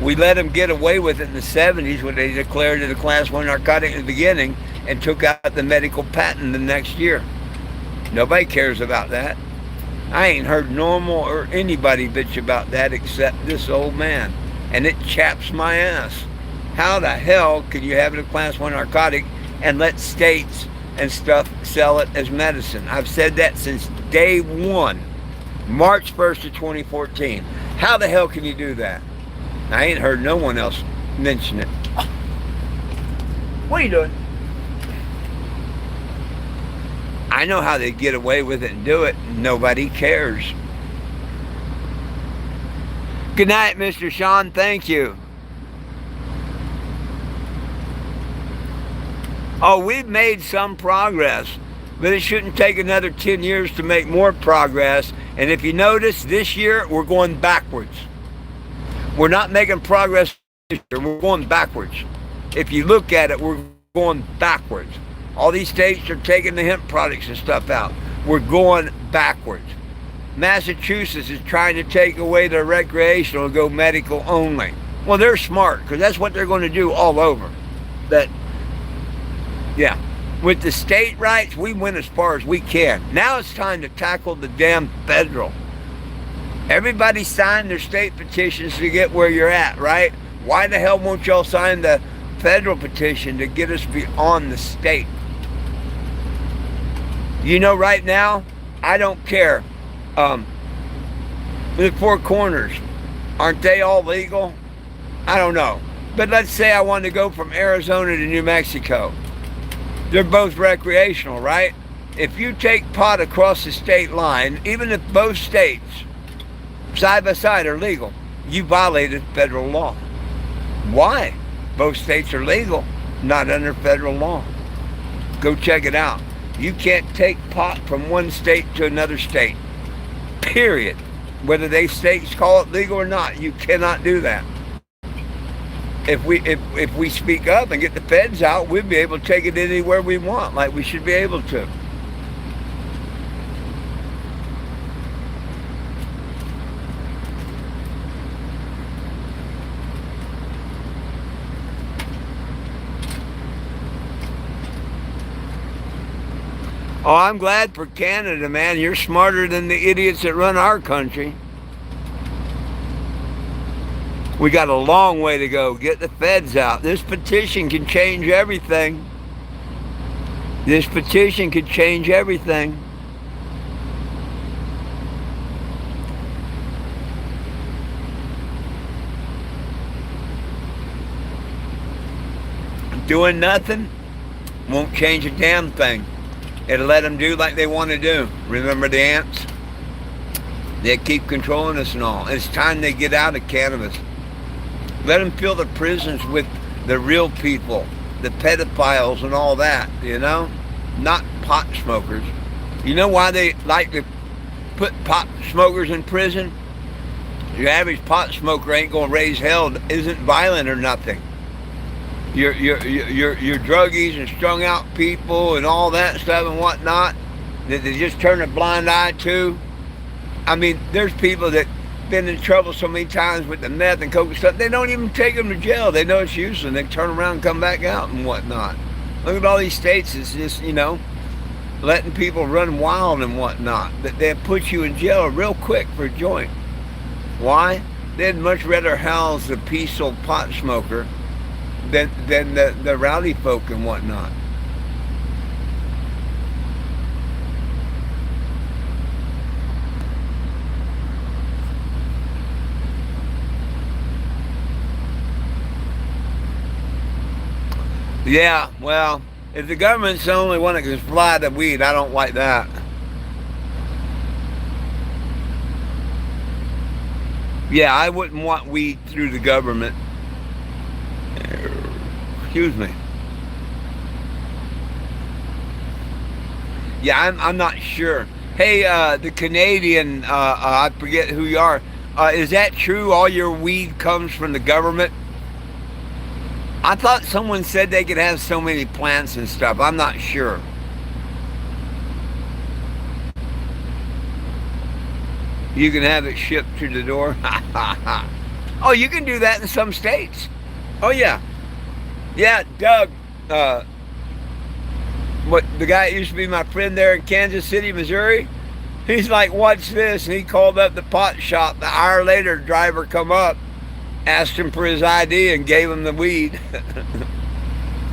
We let them get away with it in the 70s when they declared it a class 1 narcotic in the beginning and took out the medical patent the next year. Nobody cares about that. I ain't heard normal or anybody bitch about that except this old man. And it chaps my ass. how the hell can you have it a class 1 narcotic and let states and stuff sell it as medicine? I've said that since day one, March 1st of 2014. How the hell can you do that? I ain't heard no one else mention it. What are you doing? I know how they get away with it and do it. Nobody cares. Good night, Mr. Sean. Thank you. Oh, we've made some progress, but it shouldn't take another 10 years to make more progress. And if you notice, this year we're going backwards. We're not making progress this year. We're going backwards. If you look at it, we're going backwards. All these states are taking the hemp products and stuff out. We're going backwards. Massachusetts is trying to take away their recreational and go medical only. Well, they're smart, because that's what they're going to do all over. Yeah. With the state rights, we went as far as we can. Now it's time to tackle the damn federal. Everybody signed their state petitions to get where you're at, right? Why the hell won't y'all sign the federal petition to get us beyond the state? You know, right now, I don't care. The Four Corners, aren't they all legal? I don't know. But let's say I wanted to go from Arizona to New Mexico. They're both recreational, right? If you take pot across the state line, even if both states, side by side, are legal, you violated federal law. Why? Both states are legal, not under federal law. Go check it out. You can't take pot from one state to another state. Period. Whether they states call it legal or not, you cannot do that. If we speak up and get the feds out, we'll be able to take it anywhere we want, like we should be able to. Oh, I'm glad for Canada, man. You're smarter than the idiots that run our country. We got a long way to go. Get the feds out. This petition can change everything. This petition could change everything. Doing nothing won't change a damn thing. It'll let them do like they want to do. Remember the ants? They keep controlling us and all. It's time they get out of cannabis. Let them fill the prisons with the real people, the pedophiles and all that, you know? Not pot smokers. You know why they like to put pot smokers in prison? Your average pot smoker ain't gonna raise hell, isn't violent or nothing. Your druggies and strung out people and all that stuff and whatnot that they just turn a blind eye to. I mean, there's people that been in trouble so many times with the meth and coke and stuff, they don't even take them to jail. They know it's useless and they turn around and come back out and whatnot. Look at all these states, it's just, you know, letting people run wild and whatnot. That they put you in jail real quick for a joint. Why? They'd much rather house the peaceful pot smoker than the rowdy folk and whatnot. Yeah, well, if the government's the only one that can supply the weed, I don't like that. Yeah, I wouldn't want weed through the government. Excuse me. Yeah, I'm not sure. Hey, the Canadian, I forget who you are. Is that true? All your weed comes from the government? I thought someone said they could have so many plants and stuff. I'm not sure. You can have it shipped to the door. Oh, you can do that in some states. Oh, yeah. Yeah, Doug, the guy that used to be my friend there in Kansas City, Missouri, he's like, watch this. And he called up the pot shop. The hour later, driver come up. asked him for his ID and gave him the weed.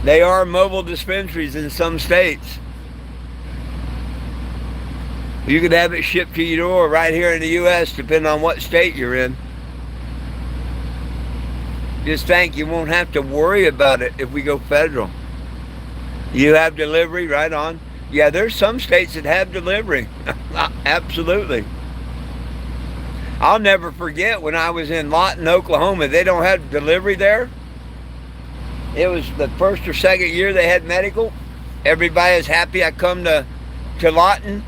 They are mobile dispensaries in some states. You could have it shipped to your door right here in the U.S., depending on what state you're in. Just think you won't have to worry about it if we go federal. You have delivery, right on. Yeah, there's some states that have delivery. Absolutely. I'll never forget when I was in Lawton, Oklahoma. They don't have delivery there. It was the first or second year they had medical. Everybody was happy. I come to Lawton,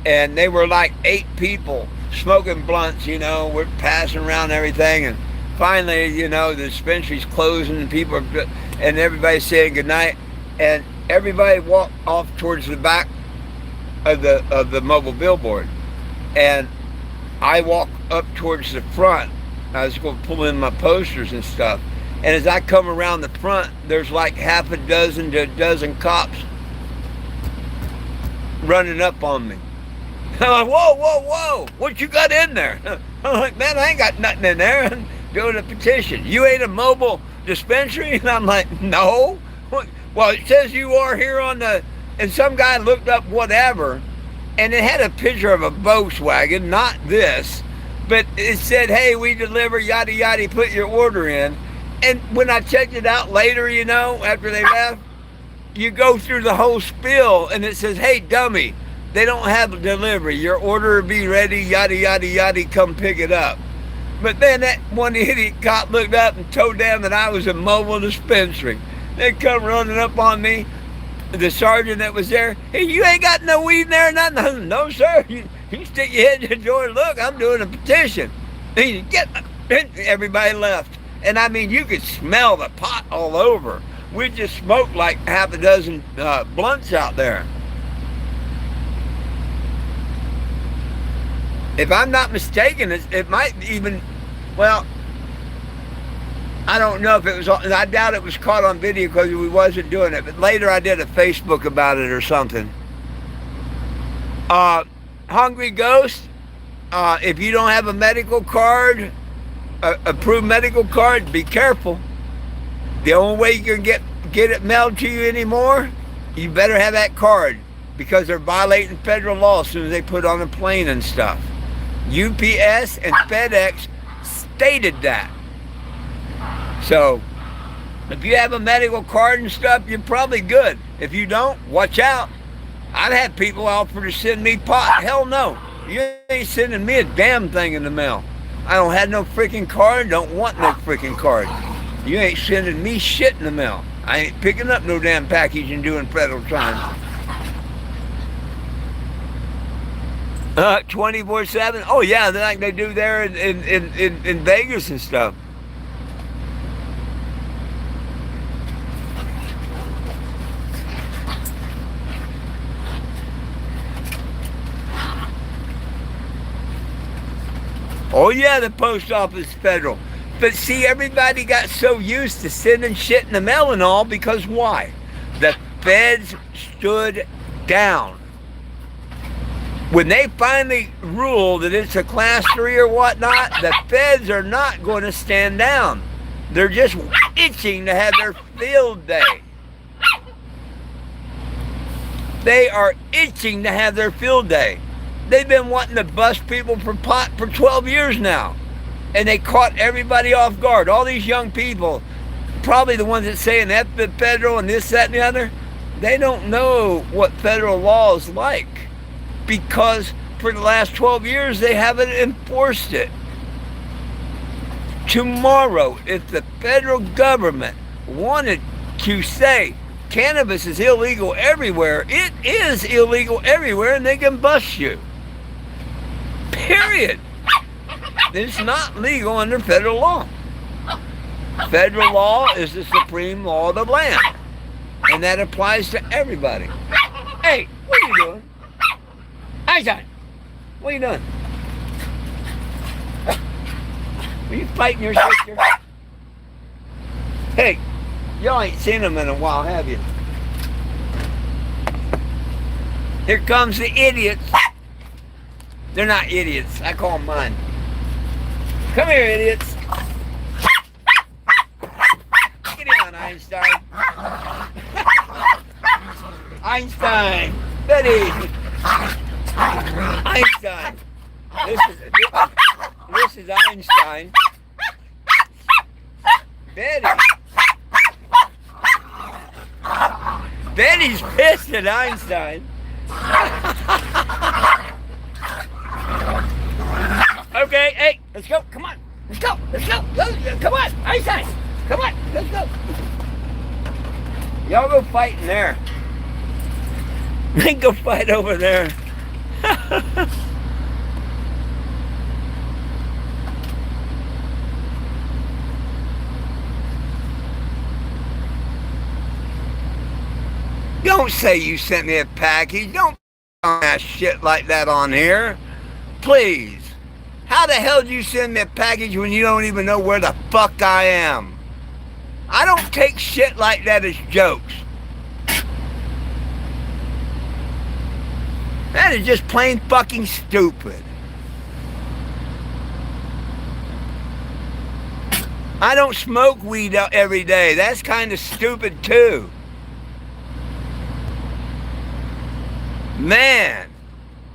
and they were like 8 people smoking blunts, you know. We're passing around everything, and finally, you know, the dispensary's closing, and people are, and everybody's saying goodnight, and everybody walked off towards the back of the mobile billboard, and I walked up towards the front. I was going to pull in my posters and stuff, and as I come around the front, there's like half a dozen to a dozen cops running up on me. I'm like, whoa, whoa, whoa, what you got in there? I'm like, man, I ain't got nothing in there. I'm doing a petition. You ain't a mobile dispensary? And I'm like, no. Well, it says you are here on the, and some guy looked up whatever, and it had a picture of a Volkswagen, not this, but it said, hey, we deliver, yada, yada, put your order in. And when I checked it out later, you know, after they left, you go through the whole spiel, and it says, hey, dummy, they don't have a delivery. Your order will be ready, yada, yada, yada, come pick it up. But then that one idiot cop looked up and told them that I was a mobile dispensary. They come running up on me. The sergeant that was there, hey, you ain't got no weed in there or nothing. No, sir. You stick your head in the door. Look, I'm doing a petition. And everybody left. And I mean, you could smell the pot all over. We just smoked like half a dozen blunts out there. If I'm not mistaken, it might even, well, I don't know if it was, I doubt it was caught on video because we wasn't doing it, but later I did a Facebook about it or something. Hungry Ghost, if you don't have a medical card, approved medical card, be careful. The only way you can get it mailed to you anymore, you better have that card, because they're violating federal law as soon as they put it on a plane and stuff. UPS and FedEx stated that. So, if you have a medical card and stuff, you're probably good. If you don't, watch out. I've had people offer to send me pot. Hell no. You ain't sending me a damn thing in the mail. I don't have no freaking card, don't want no freaking card. You ain't sending me shit in the mail. I ain't picking up no damn package and doing federal time. 24/7? Oh yeah, like they do there in Vegas and stuff. Oh yeah, the post office is federal. But see, everybody got so used to sending shit in the mail and all, because why? The feds stood down. When they finally rule that it's a class 3 or whatnot, the feds are not going to stand down. They're just itching to have their field day. They are itching to have their field day. They've been wanting to bust people for pot for 12 years now. And they caught everybody off guard. All these young people, probably the ones that saying F the federal and this, that, and the other, they don't know what federal law is like, because for the last 12 years they haven't enforced it. Tomorrow, if the federal government wanted to say cannabis is illegal everywhere, it is illegal everywhere, and they can bust you. Period. It's not legal under federal law. Federal law is the supreme law of the land, and that applies to everybody. Hey, what are you doing? Hey, son, what are you doing? Are you fighting your sister? Hey, y'all ain't seen them in a while, have you? Here comes the idiots. They're not idiots. I call them mine. Come here, idiots. Einstein. Einstein. Betty. Einstein. This is Einstein. Betty. Betty's pissed at Einstein. Okay, hey, let's go. Come on. Let's go. Let's go. Come on. Einstein. Come on. Let's go. Y'all go fight in there. Then go fight over there. Don't say you sent me a package. Don't that shit like that on here. Please. How the hell do you send me a package when you don't even know where the fuck I am? I don't take shit like that as jokes. That is just plain fucking stupid. I don't smoke weed every day. That's kind of stupid too. Man,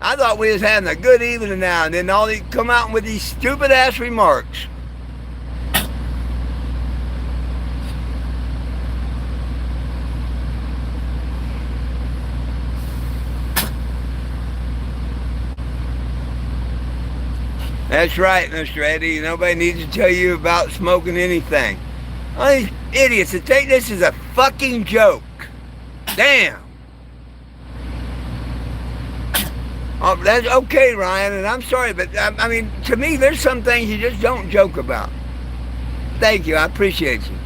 I thought we was having a good evening now, and then all these come out with these stupid ass remarks. That's right, Mr. Eddie. Nobody needs to tell you about smoking anything. All these idiots that think this is a fucking joke. Damn. Oh, that's okay, Ryan, and I'm sorry, but I mean, to me, there's some things you just don't joke about. Thank you, I appreciate you.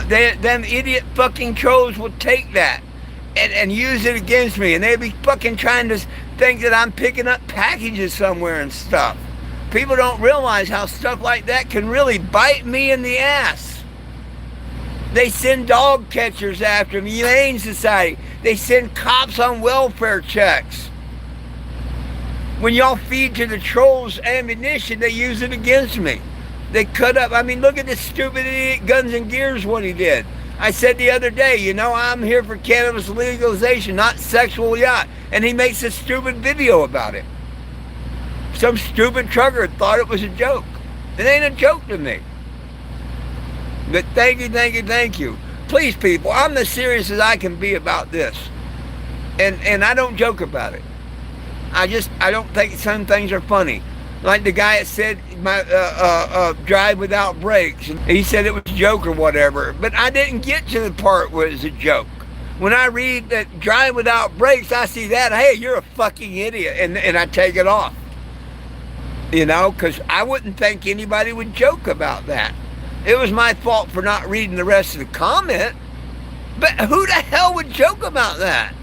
Them idiot fucking trolls will take that and use it against me, and they'll be fucking trying to think that I'm picking up packages somewhere and stuff. People don't realize how stuff like that can really bite me in the ass. They send dog catchers after me, Humane Society. They send cops on welfare checks. When y'all feed to the trolls ammunition, they use it against me. They cut up. I mean, look at this stupid idiot Guns and Gears, what he did. I said the other day, you know, I'm here for cannabis legalization, not sexual yacht. And he makes a stupid video about it. Some stupid trucker thought it was a joke. It ain't a joke to me. But thank you. Please, people, I'm as serious as I can be about this. And I don't joke about it. I don't think some things are funny. Like the guy that said my drive without brakes. He said it was a joke or whatever. But I didn't get to the part where it's a joke. When I read that drive without brakes, I see that, hey, you're a fucking idiot. And I take it off. You know, because I wouldn't think anybody would joke about that. It was my fault for not reading the rest of the comment. But who the hell would joke about that?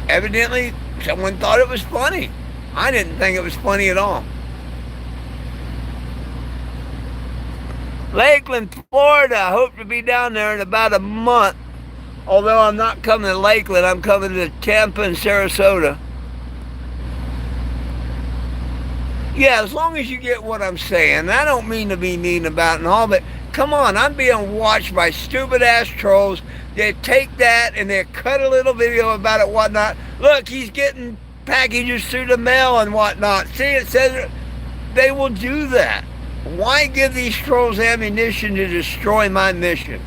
Evidently, someone thought it was funny. I didn't think it was funny at all. Lakeland, Florida. I hope to be down there in about a month. Although I'm not coming to Lakeland, I'm coming to Tampa and Sarasota. Yeah, as long as you get what I'm saying. I don't mean to be mean about it and all, but come on, I'm being watched by stupid ass trolls. They take that and they cut a little video about it, whatnot. Look, he's getting packages through the mail and whatnot. See, it says they will do that. Why give these trolls ammunition to destroy my mission?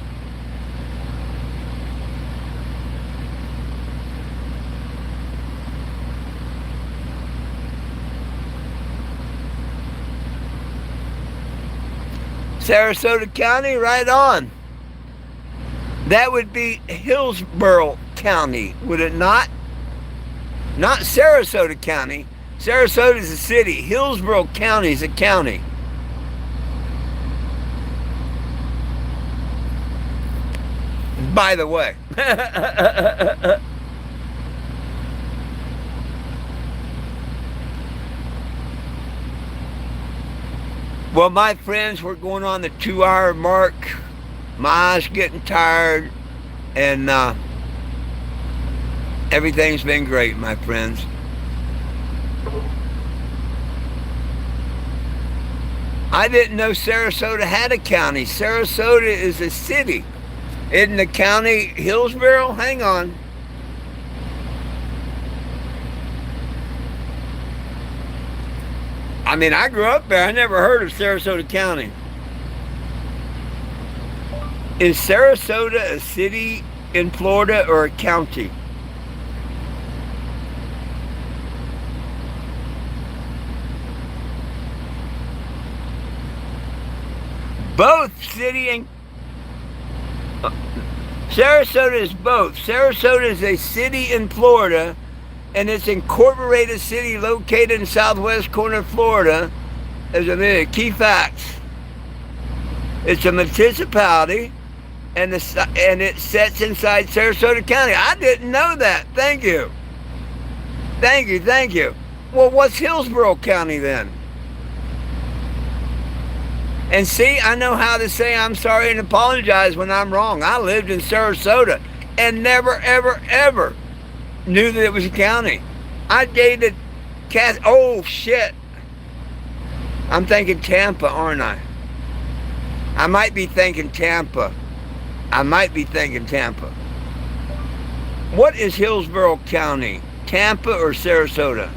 Sarasota County, right on. That would be Hillsborough County, would it not? Not Sarasota County. Sarasota is a city. Hillsborough County is a county. By the way. Well, my friends, we're going on the 2-hour mark. My eyes getting tired, and everything's been great, my friends. I didn't know Sarasota had a county. Sarasota is a city. Isn't the county Hillsborough? Hang on. I mean, I grew up there. I never heard of Sarasota County. Is Sarasota a city in Florida or a county? Both city and Sarasota is both. Sarasota is a city in Florida, and it's incorporated city located in southwest corner of Florida. As a key facts. It's a municipality, and it sits inside Sarasota County. I didn't know that. Thank you. Thank you. Thank you. Well, what's Hillsborough County then? And see, I know how to say I'm sorry and apologize when I'm wrong. I lived in Sarasota and never, ever, ever knew that it was a county. I dated Cass. Oh, shit. I'm thinking Tampa, aren't I? I might be thinking Tampa. What is Hillsborough County? Tampa or Sarasota?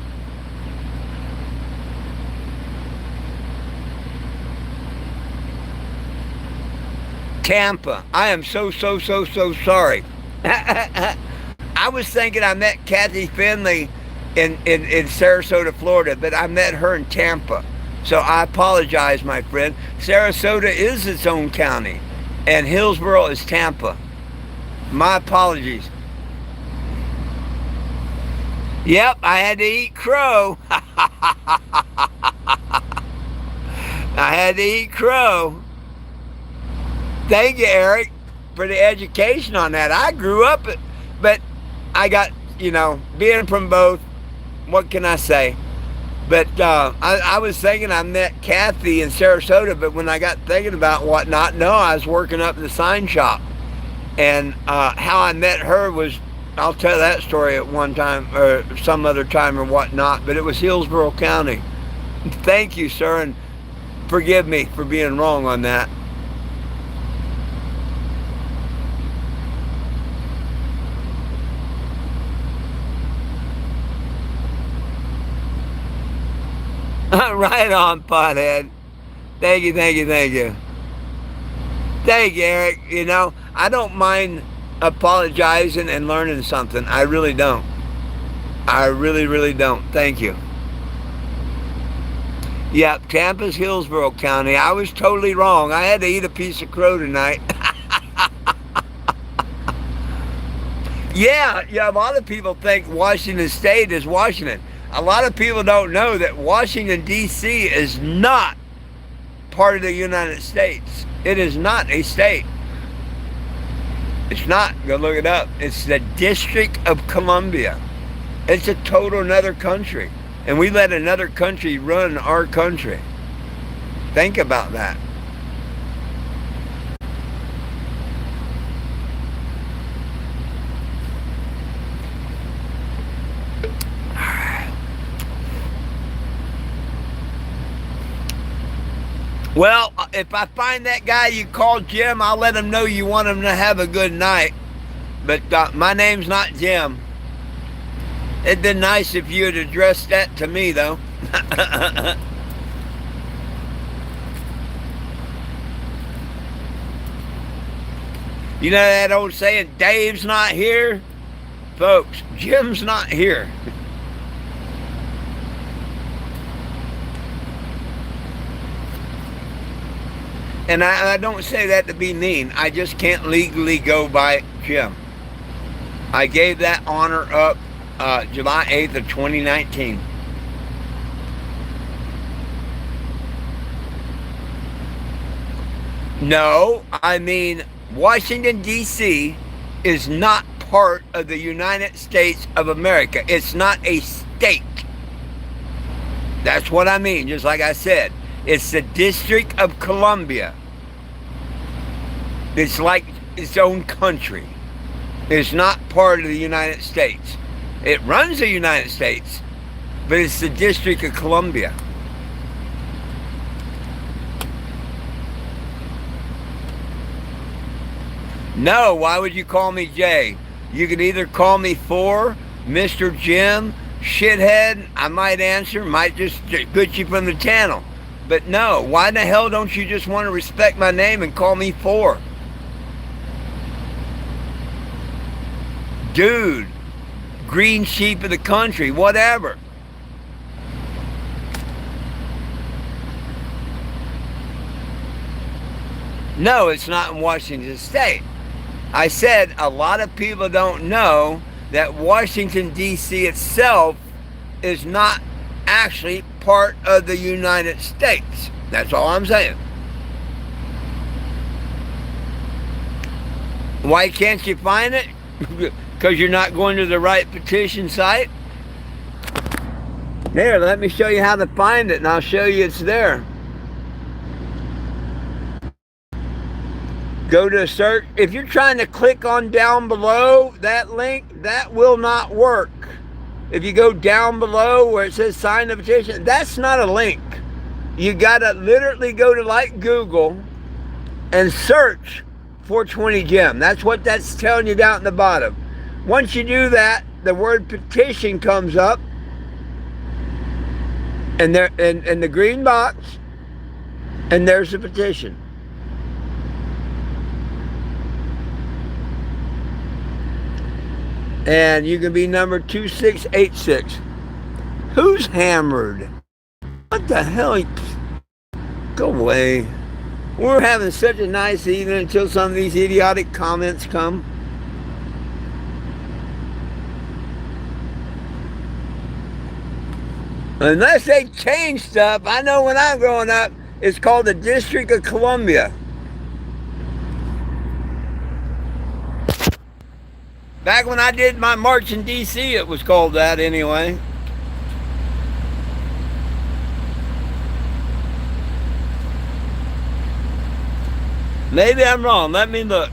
Tampa. I am so sorry. I was thinking I met Kathy Finley in Sarasota, Florida, but I met her in Tampa. So I apologize, my friend. Sarasota is its own county, and Hillsborough is Tampa. My apologies. Yep, I had to eat crow. I had to eat crow. Thank you, Eric, for the education on that. I grew up, but I got, being from both, what can I say? But I was thinking I met Kathy in Sarasota, but when I got thinking about whatnot, no, I was working up in the sign shop. And how I met her was, I'll tell that story at one time or some other time or whatnot, but it was Hillsborough County. Thank you, sir, and forgive me for being wrong on that. Right on, pothead. Thank you. Thank you, Eric. I don't mind apologizing and learning something. I really don't. I really don't. Thank you. Yep, Tampa's Hillsborough County. I was totally wrong. I had to eat a piece of crow tonight. Yeah, a lot of people think Washington State is Washington. A lot of people don't know that Washington, D.C. is not part of the United States. It is not a state. It's not. Go look it up. It's the District of Columbia. It's a total another country. And we let another country run our country. Think about that. Well, if I find that guy you called Jim, I'll let him know you want him to have a good night. But my name's not Jim. It'd been nice if you had addressed that to me, though. You know that old saying, Dave's not here? Folks, Jim's not here. And I don't say that to be mean. I just can't legally go by Jim. I gave that honor up July 8th of 2019. No, I mean Washington, D.C. is not part of the United States of America. It's not a state. That's what I mean, just like I said. It's the District of Columbia. It's like its own country. It's not part of the United States. It runs the United States, but it's the District of Columbia. No, why would you call me Jay? You could either call me for Mr. Jim, shithead. I might answer, might just put you from the channel. But no, why the hell don't you just want to respect my name and call me for? Dude, green sheep of the country, whatever. No, it's not in Washington State. I said a lot of people don't know that Washington, D.C. itself is not actually part of the United States. That's all I'm saying. Why can't you find it? Because you're not going to the right petition site? Here, let me show you how to find it, and I'll show you it's there. Go to search. If you're trying to click on down below that link, that will not work. If you go down below where it says sign the petition, that's not a link. You gotta literally go to like Google and search 420 Jim. That's what that's telling you down at the bottom. Once you do that, the word petition comes up, and there in the green box, and there's the petition. And you can be number 2686. Who's hammered? What the hell? Go away. We're having such a nice evening until some of these idiotic comments come. Unless they change stuff, I know when I'm growing up, it's called the District of Columbia. Back when I did my march in D.C., it was called that anyway. Maybe I'm wrong. Let me look.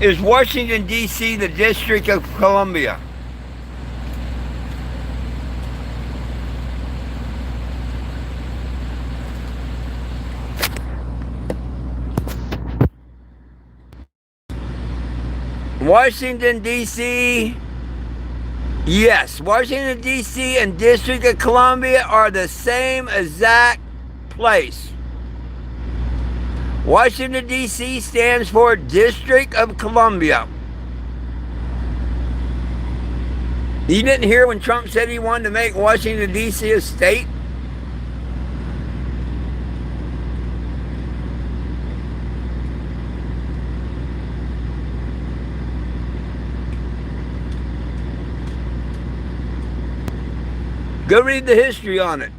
Is Washington, D.C. the District of Columbia? Washington, D.C. Yes, Washington, D.C. and District of Columbia are the same exact place. Washington, D.C. stands for District of Columbia. You didn't hear when Trump said he wanted to make Washington, D.C. a state? Go read the history on it.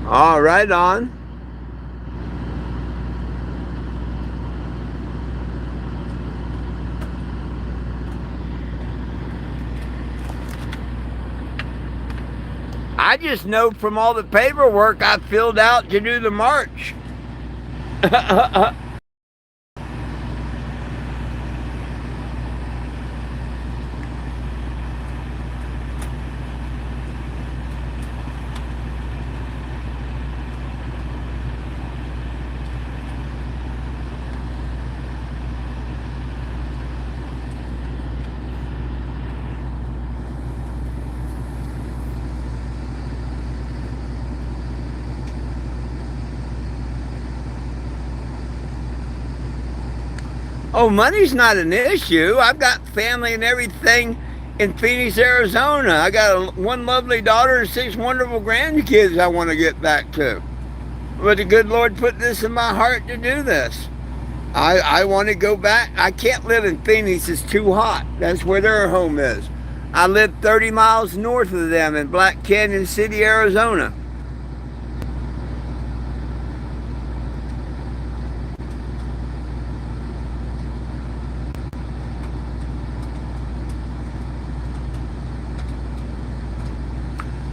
All right, on. I just know from all the paperwork I filled out to do the march. Oh, money's not an issue. I've got family and everything in Phoenix, Arizona. I got one lovely daughter and 6 wonderful grandkids I want to get back to. But the good Lord put this in my heart to do this. I want to go back. I can't live in Phoenix. It's too hot. That's where their home is. I live 30 miles north of them in Black Canyon City, Arizona.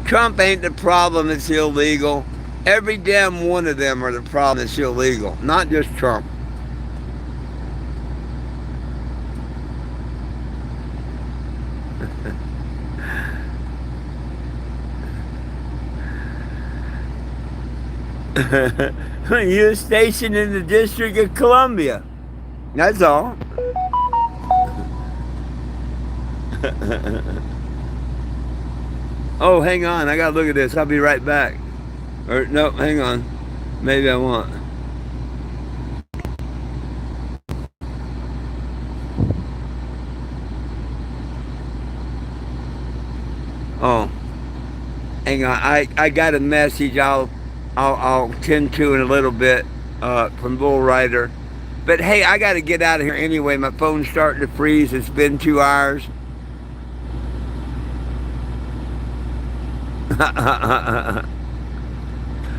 Trump ain't the problem, it's illegal. Every damn one of them are the problem that's illegal, not just Trump. You're stationed in the District of Columbia. That's all. Oh, hang on. I gotta look at this. I'll be right back. Or, no, hang on. Maybe I won't. Oh. Hang on. I got a message I'll tend to in a little bit from Bull Rider. But hey, I got to get out of here anyway. My phone's starting to freeze. It's been 2 hours.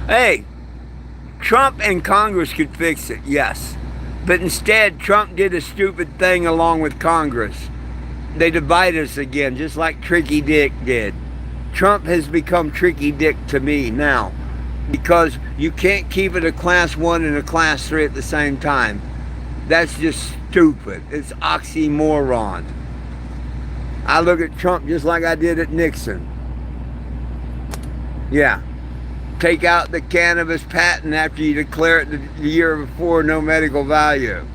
Hey, Trump and Congress could fix it, yes. But instead, Trump did a stupid thing along with Congress. They divide us again, just like Tricky Dick did. Trump has become Tricky Dick to me now, because you can't keep it a class 1 and a class 3 at the same time. That's just stupid. It's oxymoron. I look at Trump just like I did at Nixon. Yeah. Take out the cannabis patent after you declare it the year before no medical value.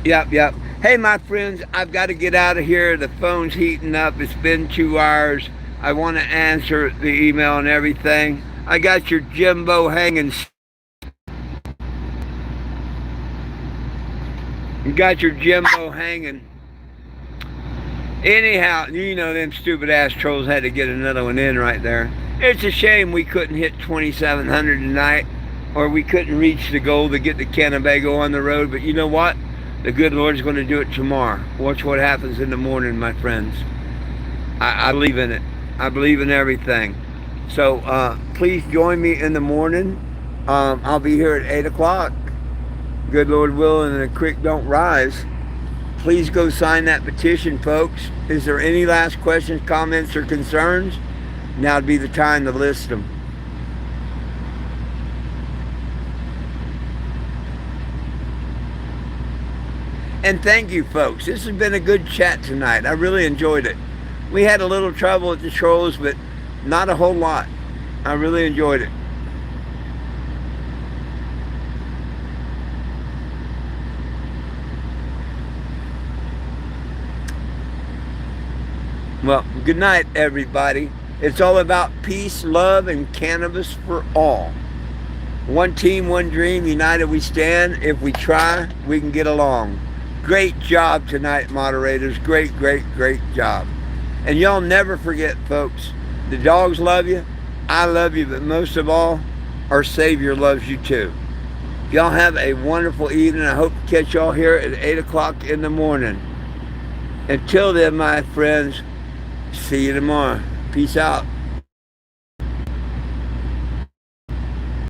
Yep. Hey, my friends, I've got to get out of here. The phone's heating up. It's been 2 hours. I want to answer the email and everything. I got your Jimbo hanging. You got your Jimbo hanging. Anyhow, you know them stupid ass trolls had to get another one in right there. It's a shame we couldn't hit 2,700 tonight, or we couldn't reach the goal to get the Kennebago on the road. But you know what? The good Lord's going to do it tomorrow. Watch what happens in the morning, my friends. I believe in it. I believe in everything. So please join me in the morning. I'll be here at 8 o'clock. Good Lord willing, and the creek don't rise. Please go sign that petition, folks. Is there any last questions, comments, or concerns? Now would be the time to list them. And thank you, folks. This has been a good chat tonight. I really enjoyed it. We had a little trouble with the trolls, but not a whole lot. I really enjoyed it. Well, good night, everybody. It's all about peace, love, and cannabis for all. One team, one dream, united we stand. If we try, we can get along. Great job tonight, moderators. Great job. And y'all never forget, folks, the dogs love you, I love you, but most of all, our Savior loves you too. Y'all have a wonderful evening. I hope to catch y'all here at 8 o'clock in the morning. Until then, my friends, see you tomorrow. Peace out.